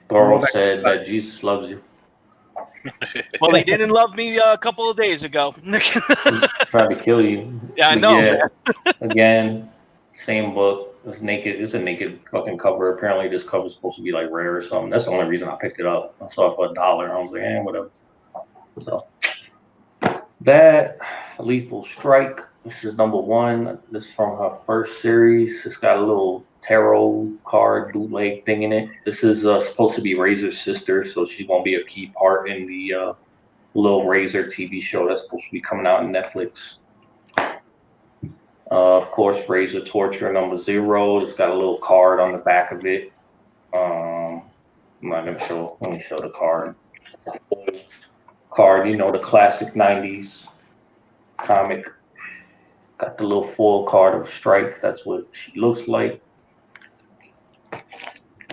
Thoro said that Jesus loves you. Well, he didn't love me a couple of days ago. Trying to kill you. Yeah, I know. Yeah, again, same book. It's naked. It's a naked fucking cover. Apparently, this cover is supposed to be like rare or something. That's the only reason I picked it up. I saw it for $1. I was like, whatever. So that Lethal Strike. This is number 1. This is from her first series. It's got a little tarot card bootleg thing in it. This is supposed to be Razor's sister, so she won't be a key part in the Little Razor TV show that's supposed to be coming out on Netflix. Of course, Razor Torture number 0. It's got a little card on the back of it. I'm not gonna show. Let me show the card. The classic '90s comic. Got the little foil card of Strike. That's what she looks like.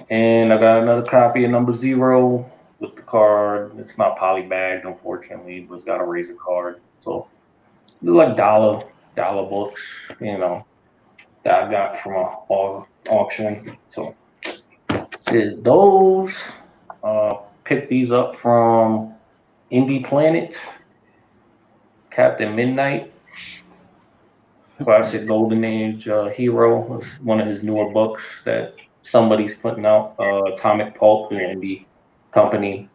And I got another copy of number 0 with the card. It's not polybagged, unfortunately, but it's got a Razor card. So they're like dollar books, that I got from an auction. So those. Picked these up from Indie Planet. Captain Midnight. Classic Golden Age hero. It's one of his newer books that somebody's putting out. Atomic Pulp, an indie company.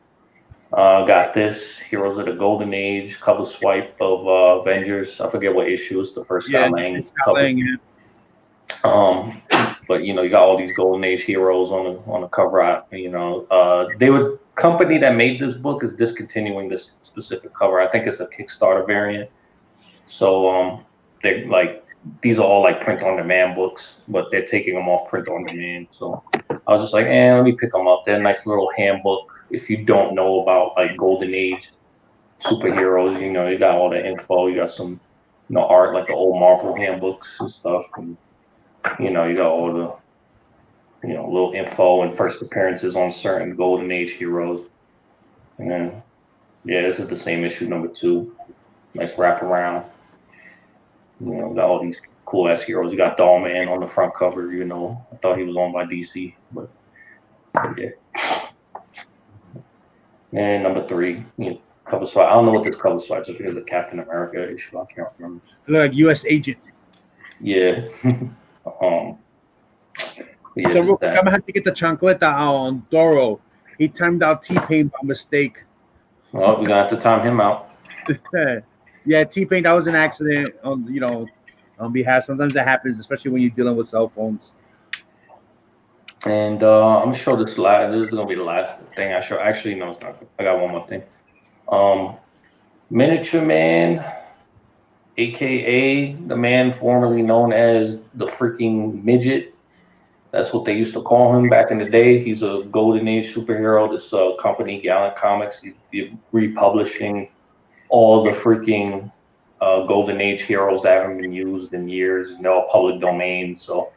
Got this Heroes of the Golden Age cover swipe of Avengers. I forget what issue it's the first Scott Lang cover. But you got all these Golden Age heroes on the cover. They would company that made this book is discontinuing this specific cover. I think it's a Kickstarter variant. So they're like, these are all like print on demand books, but they're taking them off print on demand. So I was just like, let me pick them up. They're a nice little handbook. If you don't know about like Golden Age superheroes, you got all the info. You got some, art like the old Marvel handbooks and stuff. And, you got all the, little info and first appearances on certain Golden Age heroes. And then, this is the same issue number 2. Nice wraparound. Got all these cool ass heroes. You got Dollman on the front cover. I thought he was owned by DC, but yeah. And number 3, cover swipe. I don't know what this cover swipe is. I think it's a Captain America issue. I can't remember. Like U.S. agent. Yeah. So real quick, I'm gonna have to get the chancleta out on Thoro. He timed out T-Pain by mistake. Well, we're gonna have to time him out. Yeah, T-Pain, that was an accident. on behalf. Sometimes that happens, especially when you're dealing with cell phones. And I'm sure this is gonna be the last thing I show. Actually, no, it's not. I got one more thing. Miniature Man, aka the man formerly known as the freaking midget. That's what they used to call him back in the day. He's a golden age superhero. This company, Gallant Comics, he's republishing all the freaking golden age heroes that haven't been used in years, and they're all public domain. So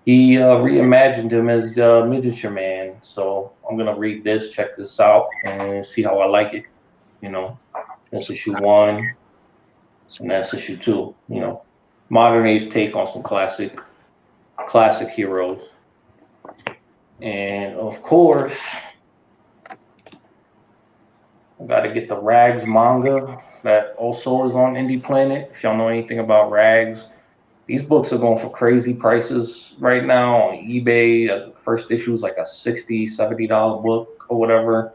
he reimagined him as Miniature Man. So I'm gonna read this, check this out, and see how I like it. You know, that's issue 1, and that's issue 2. You know, modern age take on some classic heroes. And of course, I got to get the Rags manga that also is on Indie Planet. If y'all know anything about Rags, these books are going for crazy prices right now on eBay. The first issue is like a $60, $70 book or whatever.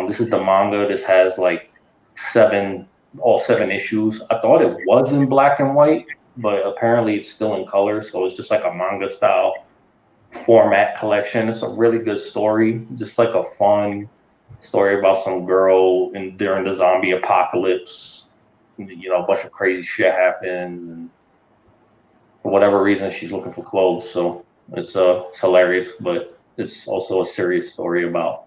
This is the manga. This has like all seven issues. I thought it was in black and white, but apparently it's still in color. So it's just like a manga style format collection. It's a really good story, just like a fun story about some girl during the zombie apocalypse. You know, a bunch of crazy shit happens, and for whatever reason she's looking for clothes. So it's hilarious, but it's also a serious story about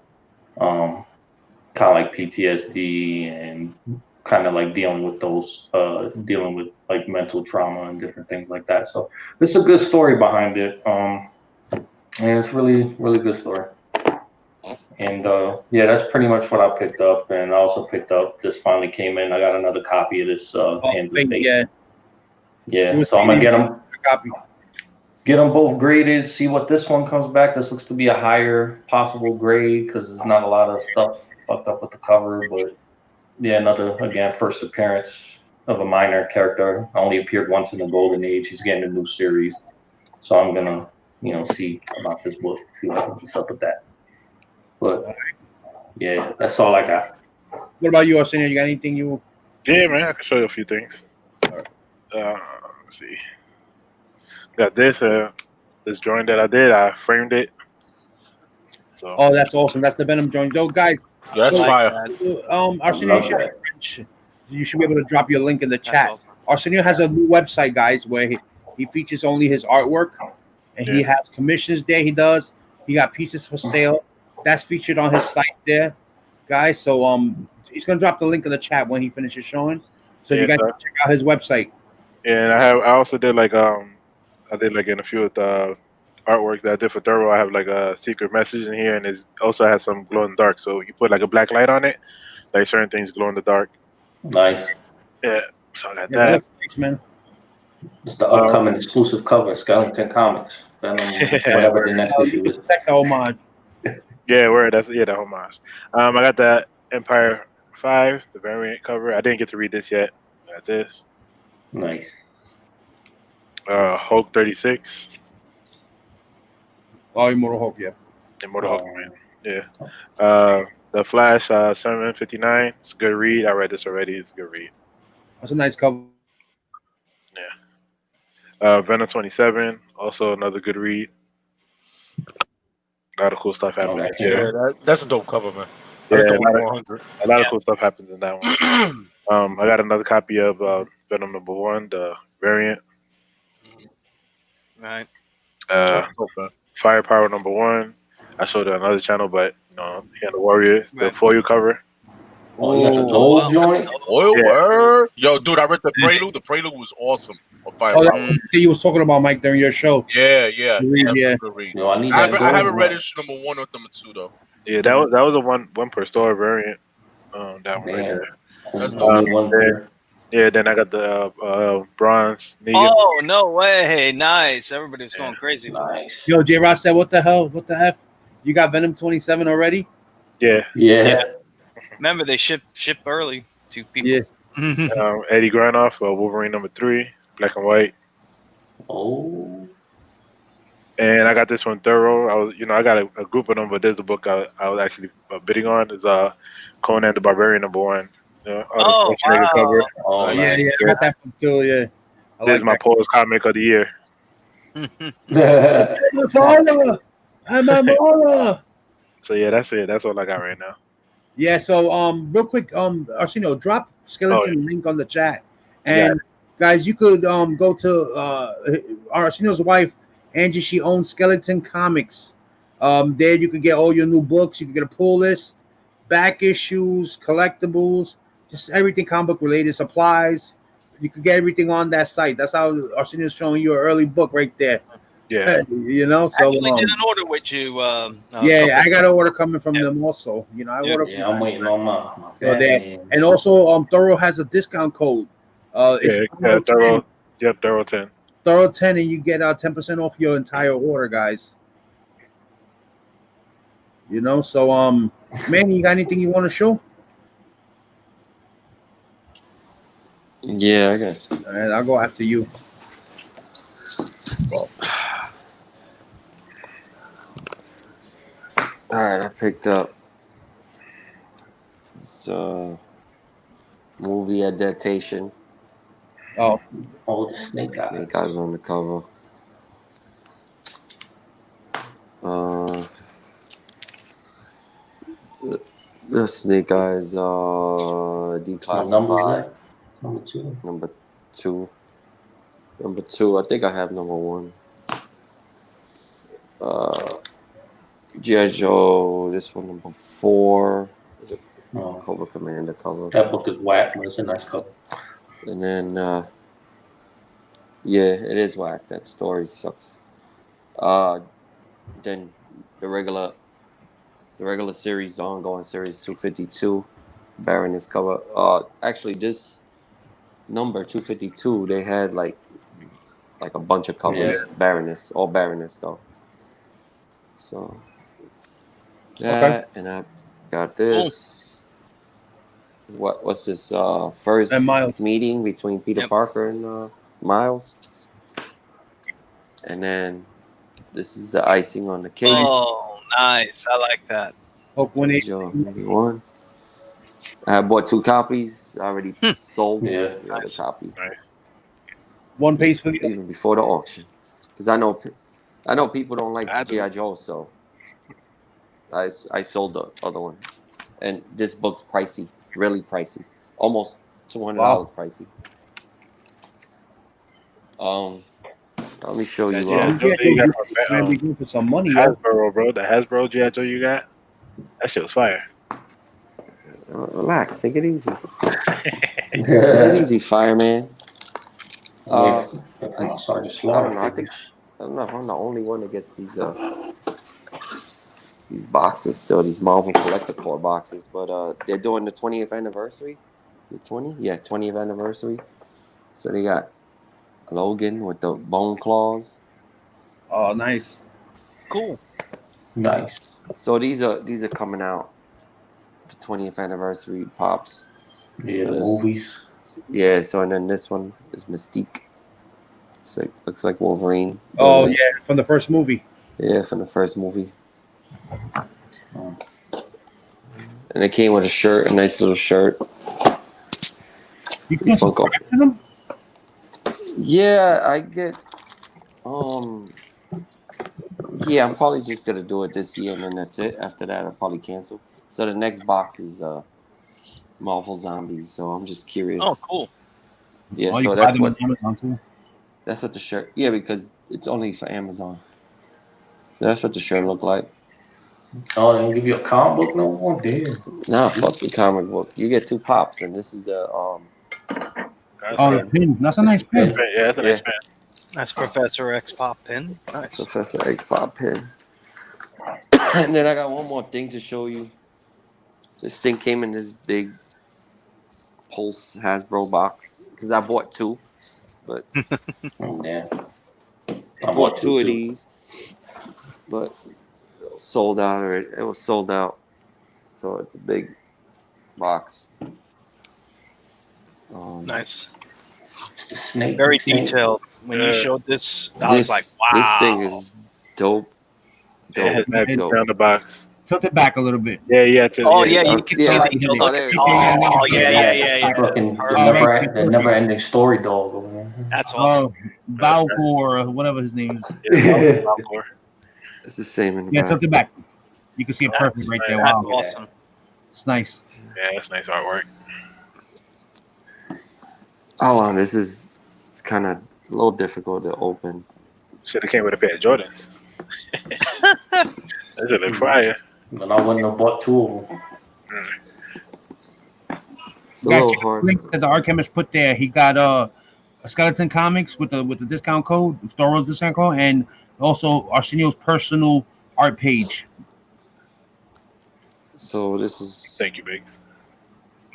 kind of like PTSD and kind of like dealing with like mental trauma and different things like that. So there's a good story behind it. And it's really, really good story. And yeah, that's pretty much what I picked up. And I also picked up, this finally came in, I got another copy of this Kansas State. Yeah, so I'm gonna get them both graded, see what this one comes back. This looks to be a higher possible grade because there's not a lot of stuff fucked up with the cover. But yeah, another, again, first appearance of a minor character. Only appeared once in the Golden Age. He's getting a new series. So I'm gonna, see about this book, see what's up with that. But yeah, that's all I got. What about you, Arsenio? You got anything you? Yeah, man, I can show you a few things. Let's see. Got this drawing that I did. I framed it. So. Oh, that's awesome. That's the Venom drawing. Though, guys. Yeah, that's fire. Arsenio, you should be able to drop your link in the chat. Awesome. Arsenio has a new website, guys, where he features only his artwork, and he has commissions there. He got pieces for sale. That's featured on his site there, guys. So he's gonna drop the link in the chat when he finishes showing. So you guys can check out his website. Yeah, and I also did like in a few of the artworks that I did for Thoro. I have like a secret message in here, and it also has some glow in the dark. So you put like a black light on it, like certain things glow in the dark. Nice. Yeah, so I got that. Thanks, man. It's the upcoming exclusive cover, Skeleton Comics. Whatever the next issue is. Check the homage. Yeah, the homage. I got that Empire 5, the variant cover. I didn't get to read this yet. I got this. Nice. Hulk 36. Oh, Immortal Hulk, yeah. Immortal Hulk, man. Yeah. The Flash 759. It's a good read. I read this already. It's a good read. That's a nice cover. Yeah. Venom 27. Also another good read. A lot of cool stuff happening. Yeah, that's a dope cover, man. Yeah, a lot of cool stuff happens in that one. I got another copy of Venom #1, the variant. Right. Firepower #1. I showed it on another channel, but he had the Warriors, the foil cover. Oh, you got the gold joint? Word. Yo, dude, I read the Prelude. The Prelude was awesome. On Firepower. You was talking about Mike during your show. Yeah. Yeah. Yo, I haven't read issue #1 or #2 though. Yeah, that was a one per store variant. That one right there. That's the yeah, then I got the bronze. Negan. Oh, no way. Nice. Everybody was going crazy. Nice. Yo, J. Ross said, what the hell? What the F? You got Venom 27 already? Yeah. Remember, they ship early to people. Yeah. Eddie Granoff, Wolverine #3, black and white. Oh. And I got this one Thoro. I got a group of them, but there's a book I was actually bidding on. Is Conan the Barbarian #1. Wow. Cover. Oh, yeah. I got that one too. Yeah. I This like is my that. Paul's comic of the year. My father, I'm my mother. So yeah, that's it. That's all I got right now. Yeah. So real quick, Arsenio, drop skeleton link on the chat, and guys, you could go to Arsenio's wife, Angie. She owns Skeleton Comics. There you could get all your new books. You can get a pull list, back issues, collectibles, just everything comic book related, supplies. You could get everything on that site. That's how Arsenio's showing you an early book right there. Yeah. You know, so Actually, did an order with you. yeah, I got an order coming from them also. You know, I ordered. Yeah, I'm waiting on my So there, Batman. and also Thoro has a discount code. It's Thoro. Yep, Thoro 10. Thoro 10, and you get 10% off your entire order, guys. You know, so man, you got anything you want to show? Yeah, I guess. All right, I'll go after you. All right, I picked up this movie adaptation. Oh, the Snake Eyes. Snake Eyes on the cover. The Snake Eyes declassified. Number two. Number two. I think I have number one. G.I. Joe. This one number 4. Is it Cobra Commander cover? That book is whack, but it's a nice cover. And then yeah, it is whack. That story sucks. Then the regular series, the ongoing series 252, Baroness cover. Actually, this number 252, they had like a bunch of covers. Yeah. Baroness, all Baroness though. So that, and I got this. What's this? First meeting between Peter Parker and Miles. And then this is the icing on the cake. Oh, nice! I like that. One. I bought 2 copies. I already sold the other copy. Nice. One piece for you. Even before the auction, because I know people don't like G.I. Joe, so I sold the other one. And this book's pricey, really pricey, almost $200 pricey. Let me show you. For some money, Hasbro, bro. The Hasbro G.I. Joe you got? That shit was fire. Relax, take it easy. Take it easy, fireman. I don't know. I don't know if I'm the only one that gets these boxes still, these Marvel Collector Core boxes. But they're doing the 20th anniversary. Is it 20? Yeah, 20th anniversary. So they got Logan with the bone claws. Oh, nice. Cool. Nice. So these are coming out. The 20th anniversary pops. Yeah, the movies. Yeah, so and then this one is Mystique. It's like, looks like Wolverine. Oh yeah, from the first movie. Yeah, from the first movie. And it came with a shirt, a nice little shirt. You can subscribe to them? Yeah, I get. Yeah, I'm probably just gonna do it this year, and then that's it. After that, I'll probably cancel. So the next box is Marvel Zombies. So I'm just curious. Oh, cool. Yeah, so that's what. That's what the shirt. Yeah, because it's only for Amazon. So that's what the shirt looked like. Oh, they don't give you a comic book no more? Damn. Nah, fuck the comic book. You get 2 pops, and this is the the pin. That's a nice pin. Yeah, that's a nice pin. That's Professor X Pop pin. Nice. Professor X Pop pin. And then I got one more thing to show you. This thing came in this big Pulse Hasbro box because I bought 2, but I bought 2 of these, but it was sold out already. It was sold out, so it's a big box. Nice. Snake. Very detailed. When you showed this, I was like, wow. This thing is dope. Dope. Down the box. Tilt it back a little bit. Yeah. You can see the hill. Oh, yeah. The never-ending story dog. That's awesome. Valcor, or whatever his name is. Yeah, Valcor. It's the same in the Yeah, back. it's up the back. You can see it perfect right there. That's Wow, awesome. it's nice. Yeah, that's nice artwork. Hold on, it's kind of a little difficult to open. Should have came with a pair of Jordans. That should look fire. But I wouldn't have bought two of them. It's a You guys little check the hard. links that the Art Kemist put there. He got a Skeleton Comics with the discount code, Thoro's discount code, and also Arsenio's personal art page. So this is Thank you, Biggs.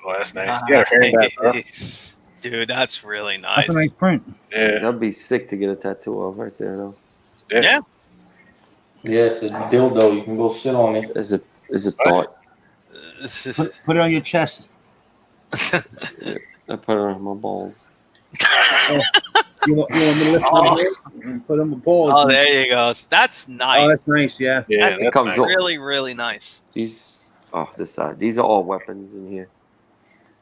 Oh, that's nice. Yeah, frame that, bro. Nice. Dude, that's really nice. That's a nice print. Yeah, that'd be sick to get a tattoo of right there though. Yeah. Yeah, it's a dildo. You can go sit on it. It's a thought. Put it on your chest. I put it on my balls. You want me to lift it and put them on balls? Oh, there you go. That's nice. Oh, that's nice. Yeah. yeah, It that's comes nice. up. really, really nice. This side. These are all weapons in here.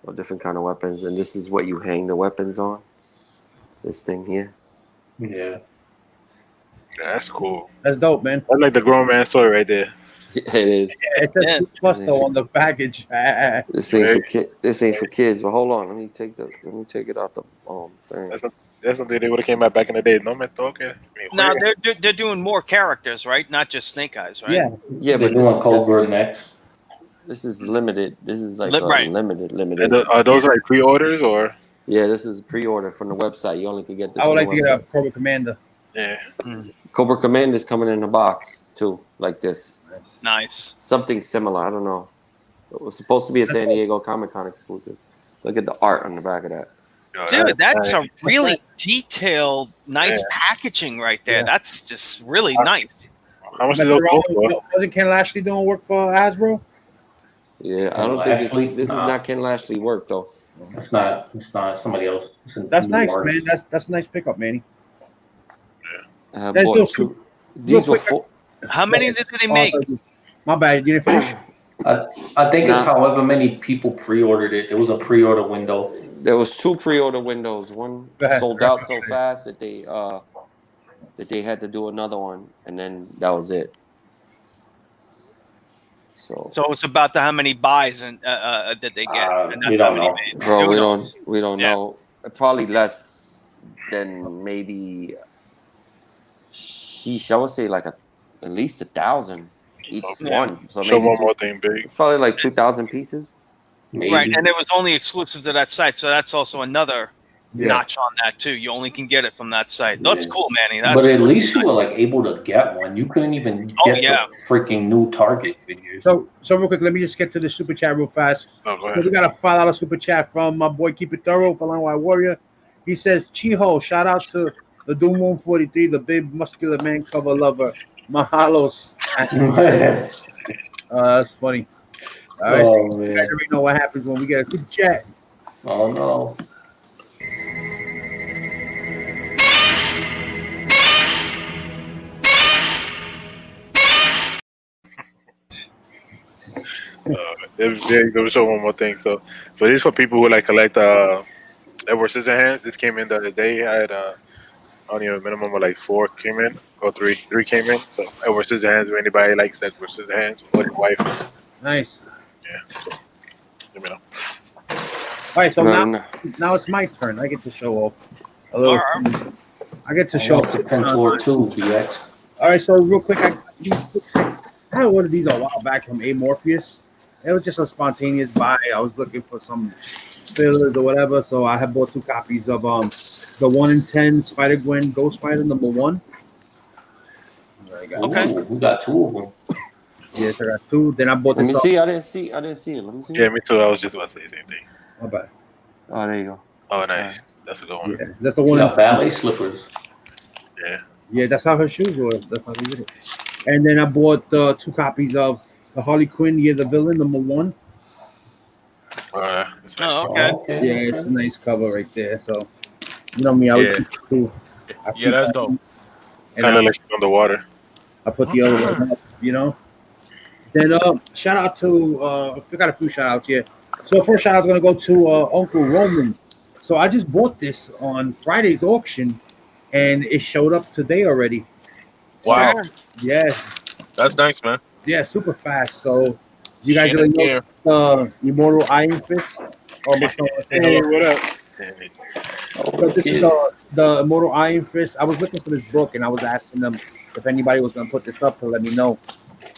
All different kind of weapons, and this is what you hang the weapons on. This thing here. Yeah. Yeah, that's cool. That's dope, man. That's like the grown man story right there. It is. It says Yeah. plus though on the package. This ain't for This ain't for kids. But hold on, let me take it out the thing. That's something they would have came back in the day. No me toque. Now they're doing more characters, right? Not just Snake Eyes, right? Yeah. Yeah, They're but doing Cobra next. this is limited. This is like Right. limited. Are those like pre-orders or? Yeah, this is pre-order from the website. You only can get this. I would on like the to get a website. Cobra Commander. Yeah. Cobra Command is coming in a box too, like this. Nice. Something similar. I don't know. It was supposed to be a San Diego Comic-Con exclusive. Look at the art on the back of that. Dude, that's nice. a really detailed, nice packaging right there. Yeah. That's just really nice. How much did those go for? Wasn't Ken Lashley doing work for Hasbro? Yeah, I Ken don't think Lashley? this is Nah. not Ken Lashley work though. It's not somebody else. It's a That's new nice, artist. man. That's a nice pickup, Manny. I have That's bought still two. These were quick. four. How many did they make? My bad. You didn't finish. I think it's however many people pre-ordered it. It was a pre-order window. There was two pre-order windows. One Go ahead. sold out so fast that they had to do another one, and then that was it. So it's about how many buys and that they get, and we that's how don't many know. made. bro, Who we knows? don't Yeah. know. Probably less than maybe. Sheesh, I would say like at least 1,000 each Yeah. one. So Show maybe one more thing, Big. it's probably like 2,000 pieces. Maybe. Right, and it was only exclusive to that site, so that's also another notch on that too. You only can get it from that site. That's Yeah. cool, Manny. That's But at really least you were like able to get one. You couldn't even Oh, get yeah. the freaking new Target figures. So real quick, let me just get to the super chat real fast. Oh, go So ahead. we got a $5 super chat from my boy Keep It Thorough, Fallen White Warrior. He says, Chiho, shout out to the Doom 143, the big muscular man cover lover. Mahalos. That's funny. All right, so Oh you guys man. already know what happens when we get a super chat. Oh no. There you go. Show one more thing. So this is for people who like collect Edward Scissorhands. This came in the other day. I had only a minimum of like 4 came in or three came in. So Edward Scissorhands. If anybody likes Edward Scissorhands or your wife, Nice. yeah. So, let me know. All right, so No. now it's my turn. I get to show off a little. Alright. I get to I show want off. the Pentor 2 BX. All right, so real quick, I had ordered these a while back from Amorpheus. It was just a spontaneous buy. I was looking for some fillers or whatever, so I had bought 2 copies of the 1 in 10 Spider-Gwen Ghost Spider #1. Okay. Ooh, we got 2 of them. Yes, I got 2. Then I bought Let me this. see. I didn't see it. Let me see. Yeah, me too. I was just about to say the same thing. My bad. Oh, there you go. Oh, nice. That's a good one. Yeah, that's the We one. got ballet slippers. Yeah. Yeah, that's how her shoes were. That's how they did it. And then I bought 2 copies of the Harley Quinn, the Villain #1. That's nice. Oh, okay. Yeah, it's a nice cover right there. So, you know me, I was cool. Yeah, that's dope. And Kind of like she's underwater. I put the other one up, you know. Then shout out to I got a few shout outs here. So first shout out is gonna go to Uncle Roman. So I just bought this on Friday's auction, and it showed up today already. Wow, Damn. Yeah, that's nice, man. yeah, super fast. So you guys Shannon already know here. Immortal Iron Fist. Oh, my son wants to say Hey, hello. what up? So Oh, this is shit. the Immortal Iron Fist. I was looking for this book, and I was asking them if anybody was gonna put this up to let me know.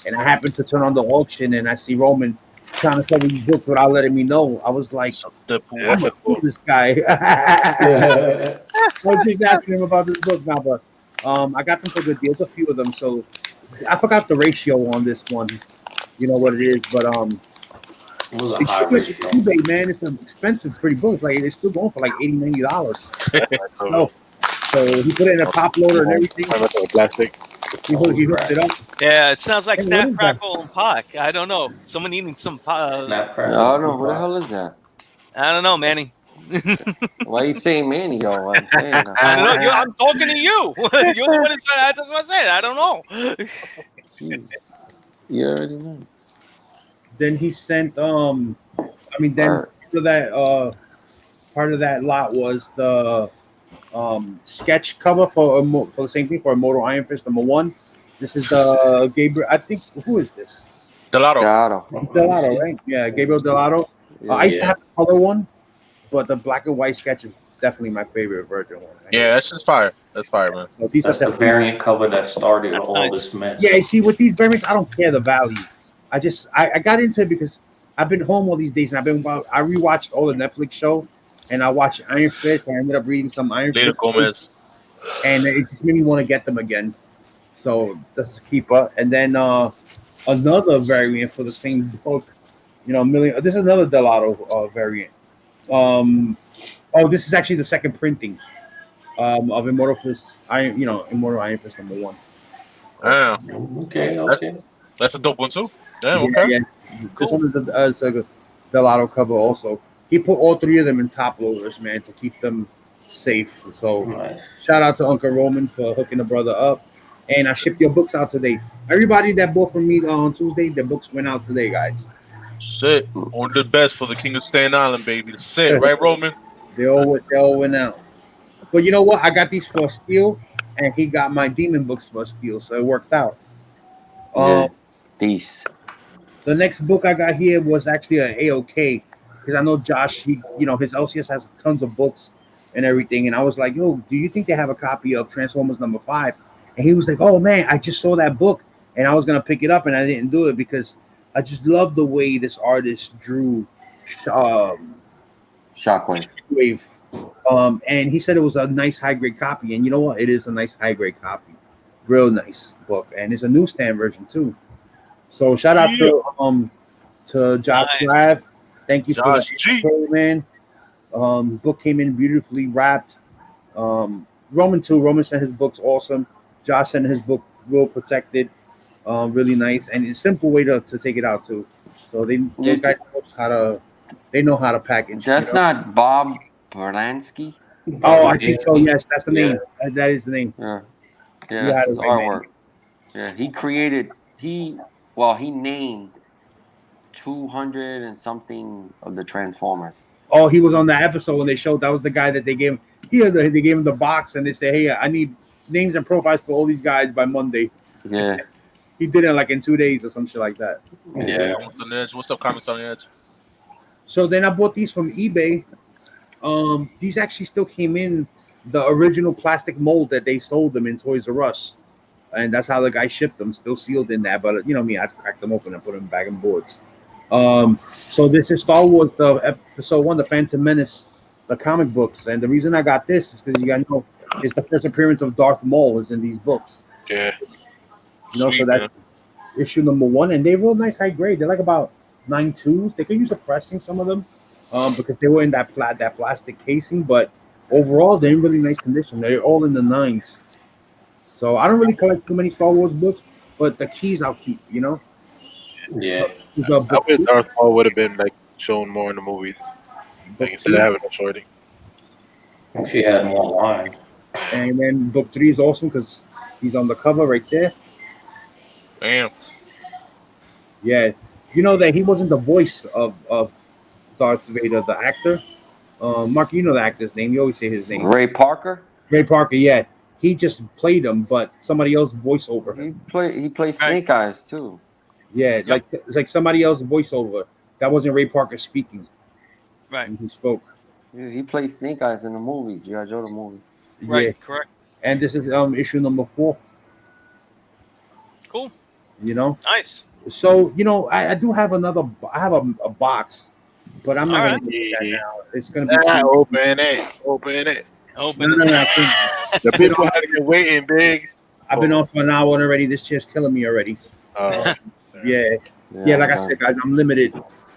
And I happened to turn on the auction, and I see Roman trying to sell me these books without letting me know. I was like, So the pool. Yeah, I'm that's gonna a kill cool. this guy. I was just asking him about this book now, but I got them for good deals, a few of them. So I forgot the ratio on this one. You know what it is, but It was a they high still it's ratio. eBay, man. It's an expensive, pretty book. Like it's still going for like $80, $90. So, No, so he put it in a top loader and everything. plastic. He hooked it up. Yeah, it sounds like Hey, what Snap, is that? Crackle, and Pop. I don't know. Someone eating some. Snap I crackle. don't know who the hell is that. I don't know, Manny. Why you saying Manny though? I'm saying I don't know. I'm talking to you. You're the one who said. That's what I said. I don't know. jeez. You already know. Then he sent then Art. part of that lot was the sketch cover for the same thing for Immortal Iron Fist #1. This is the Gabriel. I think who is this? Delado. Dado. Let me Delato, see. right? Yeah, Gabriel Delato. I Yeah. used to have the color one, but the black and white sketch is definitely my favorite version one. Yeah, that's just fire. That's fire, man. So these are That's the definitely. variant cover that started That's all nice. this mess. Yeah, you see, with these variants, I don't care the value. I got into it because I've been home all these days, and I rewatched all the Netflix show, and I watched Iron Fist. And I ended up reading some Iron Lena Fist, Gomez. and it just made me want to get them again. So that's a keeper. And then another variant for the same book, million. This is another Delato variant. Um, this is actually the second printing of Immortal Fist. Immortal Iron Fist #1. Also, Damn, Okay, that's okay. that's a dope one too. Damn, yeah, okay. yeah. This Cool. one is it's a Delato cover also. He put all three of them in top loaders, man, to keep them safe. So Nice. shout out to Uncle Roman for hooking the brother up. And I shipped your books out today. Everybody that bought from me on Tuesday, the books went out today, guys. Shit. Only the best for the King of Staten Island, baby. That's it, right, Roman? They all went out. But you know what? I got these for a steal, and he got my demon books for a steal, so it worked out. Yeah. Um, Thieves. the next book I got here was actually an AOK because I know Josh. His LCS has tons of books and everything, and I was like, "Yo, do you think they have a copy of Transformers #5?" And he was like, "Oh man, I just saw that book, and I was gonna pick it up, and I didn't do it because I just love the way this artist drew Shockwave. Wave." And he said it was a nice high grade copy, and you know what? It is a nice high grade copy, real nice book, and it's a newsstand version too. So shout out Yeah. to Josh Nice. Grab. Thank you for Josh G. the man. Book came in beautifully wrapped. Roman too. Roman sent his books awesome. Josh sent his book real protected, really nice, and it's a simple way to take it out too. So those guys know how to package. That's not Bob Berlansky. Oh, I think so. Yes, that's the Yeah. name. That is the name. Yeah. You Yeah, had that's it his right, man. artwork. Yeah, he named 200 and something of the Transformers. Oh, he was on that episode when they showed that was the guy that they gave him. They gave him the box and they said, "Hey, I need names and profiles for all these guys by Monday." Yeah. He did it like in 2 days or some shit like that. Yeah. What's on the edge? What's up, comments on the edge? So then I bought these from eBay. These actually still came in the original plastic mold that they sold them in Toys R Us, and that's how the guy shipped them, still sealed in that. But you know me, I cracked them open and put them back in boards. So this is Star Wars, the episode 1, the Phantom Menace, the comic books, and the reason I got this is because you guys know it's the first appearance of Darth Maul is in these books. Yeah. So Sweet, that's man. issue #1, and they're real nice high grade. They're like about 9.2s. They could use a pressing some of them, because they were in that plastic casing, but overall they're in really nice condition. They're all in the 9s. So I don't really collect too many Star Wars books, but the keys I'll keep. Yeah. These are I book wish 2, Darth Maul would have been like shown more in the movies. book Like instead of 2, having a shorty. She had more lines. and then book 3 is awesome because he's on the cover right there. Damn. Yeah, you know that he wasn't the voice of Darth Vader, the actor. Mark, you know the actor's name. You always say his name. Ray Parker. Ray Parker. Yeah, he just played him, but somebody else voice over He him. plays Snake Eyes too. Yeah, like it's like somebody else voiceover. That wasn't Ray Parker speaking. Right. He spoke. Yeah, he plays Snake Eyes in the movie, G.I. Joe the movie. Yeah, Right. Correct. and this is issue number 4. Cool. You know, Nice. so I do have another. I have a box, but I'm not All gonna do that now. It's gonna be Open it. Open it. Open. no. The people have been waiting, Biggs. I've been on for an hour already. This chair's killing me already. Uh, Yeah, like I said, guys, I'm limited.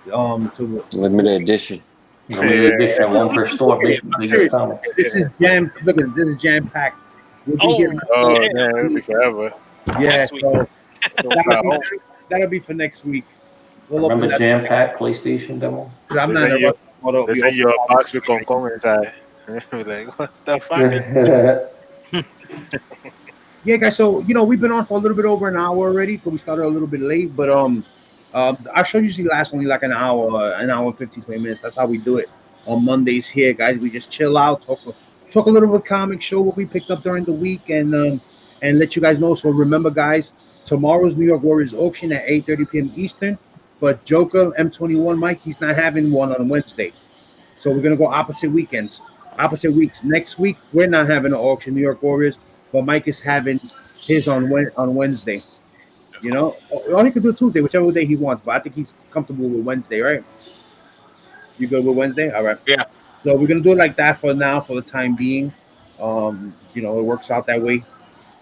To limited edition. Limited edition, one per store, basically just comic. this is jam. Look at this is jam packed. We'll be here. oh man, it'll be forever. Yeah, Next week. so that'll be for next week. We'll open Remember that. Jam Pack PlayStation demo? 'Cause I'm not in a rush to They send you a box with Kong Kong inside. Like, what the fuck? Yeah, guys. So we've been on for a little bit over an hour already, because we started a little bit late. But our show usually lasts only like an hour and 15, 20 minutes. That's how we do it on Mondays here, guys. We just chill out, talk a little bit comic, show what we picked up during the week, and let you guys know. So remember, guys, tomorrow's New York Warriors auction at 8:30 p.m. Eastern. But Joker M21 Mike, he's not having one on Wednesday. So we're gonna go opposite weeks. Next week we're not having an auction, New York Warriors, but Mike is having his on Wednesday. Or he could do Tuesday, whichever day he wants. But I think he's comfortable with Wednesday, right? You good with Wednesday? All right. Yeah. So we're gonna do it like that for now, for the time being. It works out that way.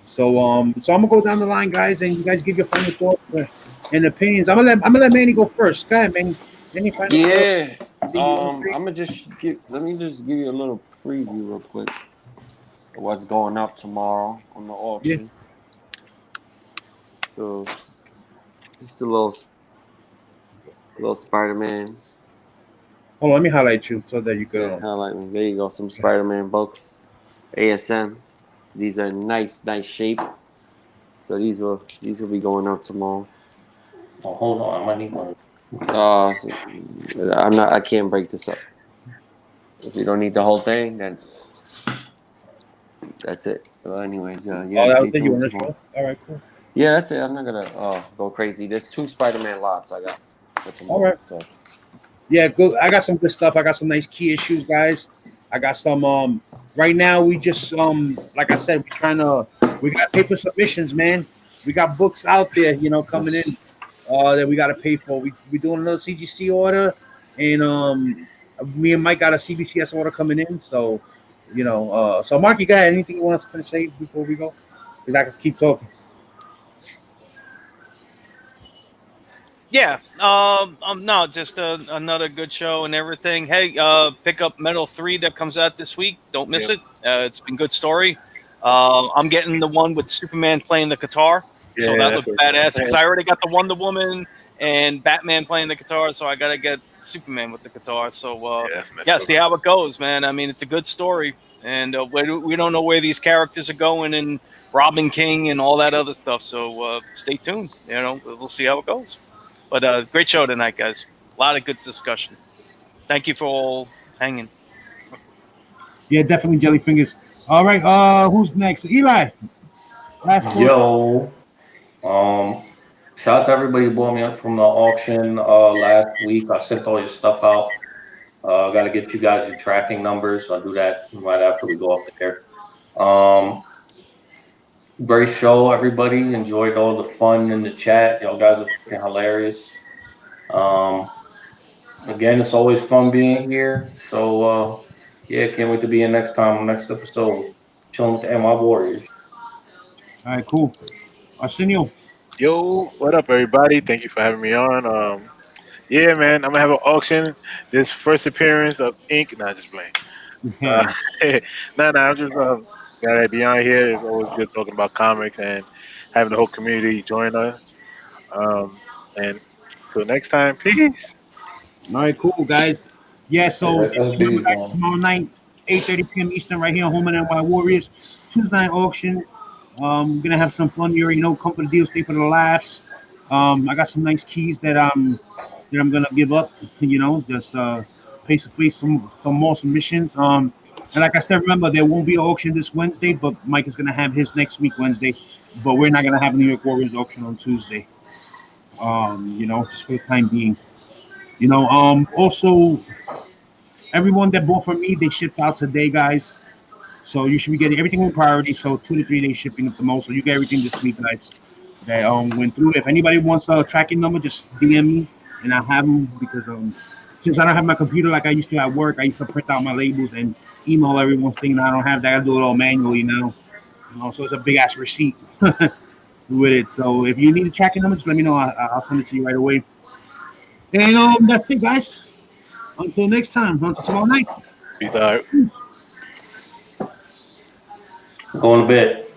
So I'm gonna go down the line, guys, and you guys give your final thoughts and opinions. I'm gonna let Manny go first. Go ahead, Manny. Any final Yeah. thoughts? I'm gonna let me just give you a little preview real quick of what's going up tomorrow on the auction. So just a little Spider-Mans. Hold on, let me highlight you so that you can. Yeah, highlight me. There you go. Some Spider-Man books, ASMs. These are nice shape. So these will be going out tomorrow. Oh, hold on, I might need one. I can't break this up. If you don't need the whole thing, then that's it. Well, anyways, That was it. You want to show? All right, cool. Yeah, that's it. I'm not gonna go crazy. There's 2 Spider-Man lots I got for tomorrow. All right. So yeah, good. I got some good stuff. I got some nice key issues, guys. I got some. Right now, we just like I said, we got paper submissions, man. We got books out there, coming in that we got to pay for. We doing another CGC order, and me and Mike got a CBCS order coming in. So, so Mark, you got anything you want us to say before we go? Because I can keep talking. Yeah. No, just another good show and everything. Hey, pick up Metal 3 that comes out this week. Don't miss it. It's been a good story. I'm getting the one with Superman playing the guitar. So that looks badass, because I already got the Wonder Woman and Batman playing the guitar, so I got to get Superman with the guitar. So, see how it goes, man. I mean, it's a good story, and we don't know where these characters are going, and Robin King and all that other stuff. So stay tuned. We'll see how it goes. But great show tonight, guys. A lot of good discussion. Thank you for all hanging. Yeah, definitely jelly fingers. All right, who's next? Eli. Last one. Yo. Shout out to everybody who bought me up from the auction last week. I sent all your stuff out. I got to get you guys your tracking numbers. I'll do that right after we go off the air. Great show, everybody. Enjoyed all the fun in the chat. Y'all guys are freaking hilarious. Again, it's always fun being here. So, can't wait to be in next episode. Chilling with the NY Warriors. All right, cool. Arsenio. Yo, what up, everybody? Thank you for having me on. Yeah, man, I'm gonna have an auction. This first appearance of Ink. Nah, just playing. I'm just gotta be on here. It's always good talking about comics and having the whole community join us. And till next time, peace. All right, cool, guys. Yeah, so remember, guys, tomorrow night, 8:30 p.m. Eastern, right here on Home and NY Warriors. Tuesday night auction. We're gonna have some fun. You already know, come for the deal, stay for the laughs. I got some nice keys that I'm gonna give up. Just face to face some more submissions. And like I said, remember there won't be an auction this Wednesday, but Mike is gonna have his next week Wednesday. But we're not gonna have a New York Warriors auction on Tuesday. Just for the time being. Also everyone that bought from me, they shipped out today, guys. So you should be getting everything with priority. So 2 to 3 days shipping at the most. So you get everything this week, guys. That went through. If anybody wants a tracking number, just DM me and I'll have them because since I don't have my computer like I used to at work, I used to print out my labels and email everyone's thing. And I don't have that. I do it all manually now. So it's a big ass receipt with it. So if you need a tracking number, just let me know. I'll send it to you right away. And that's it, guys. Until next time. Until tomorrow night. Peace out. Going to bed.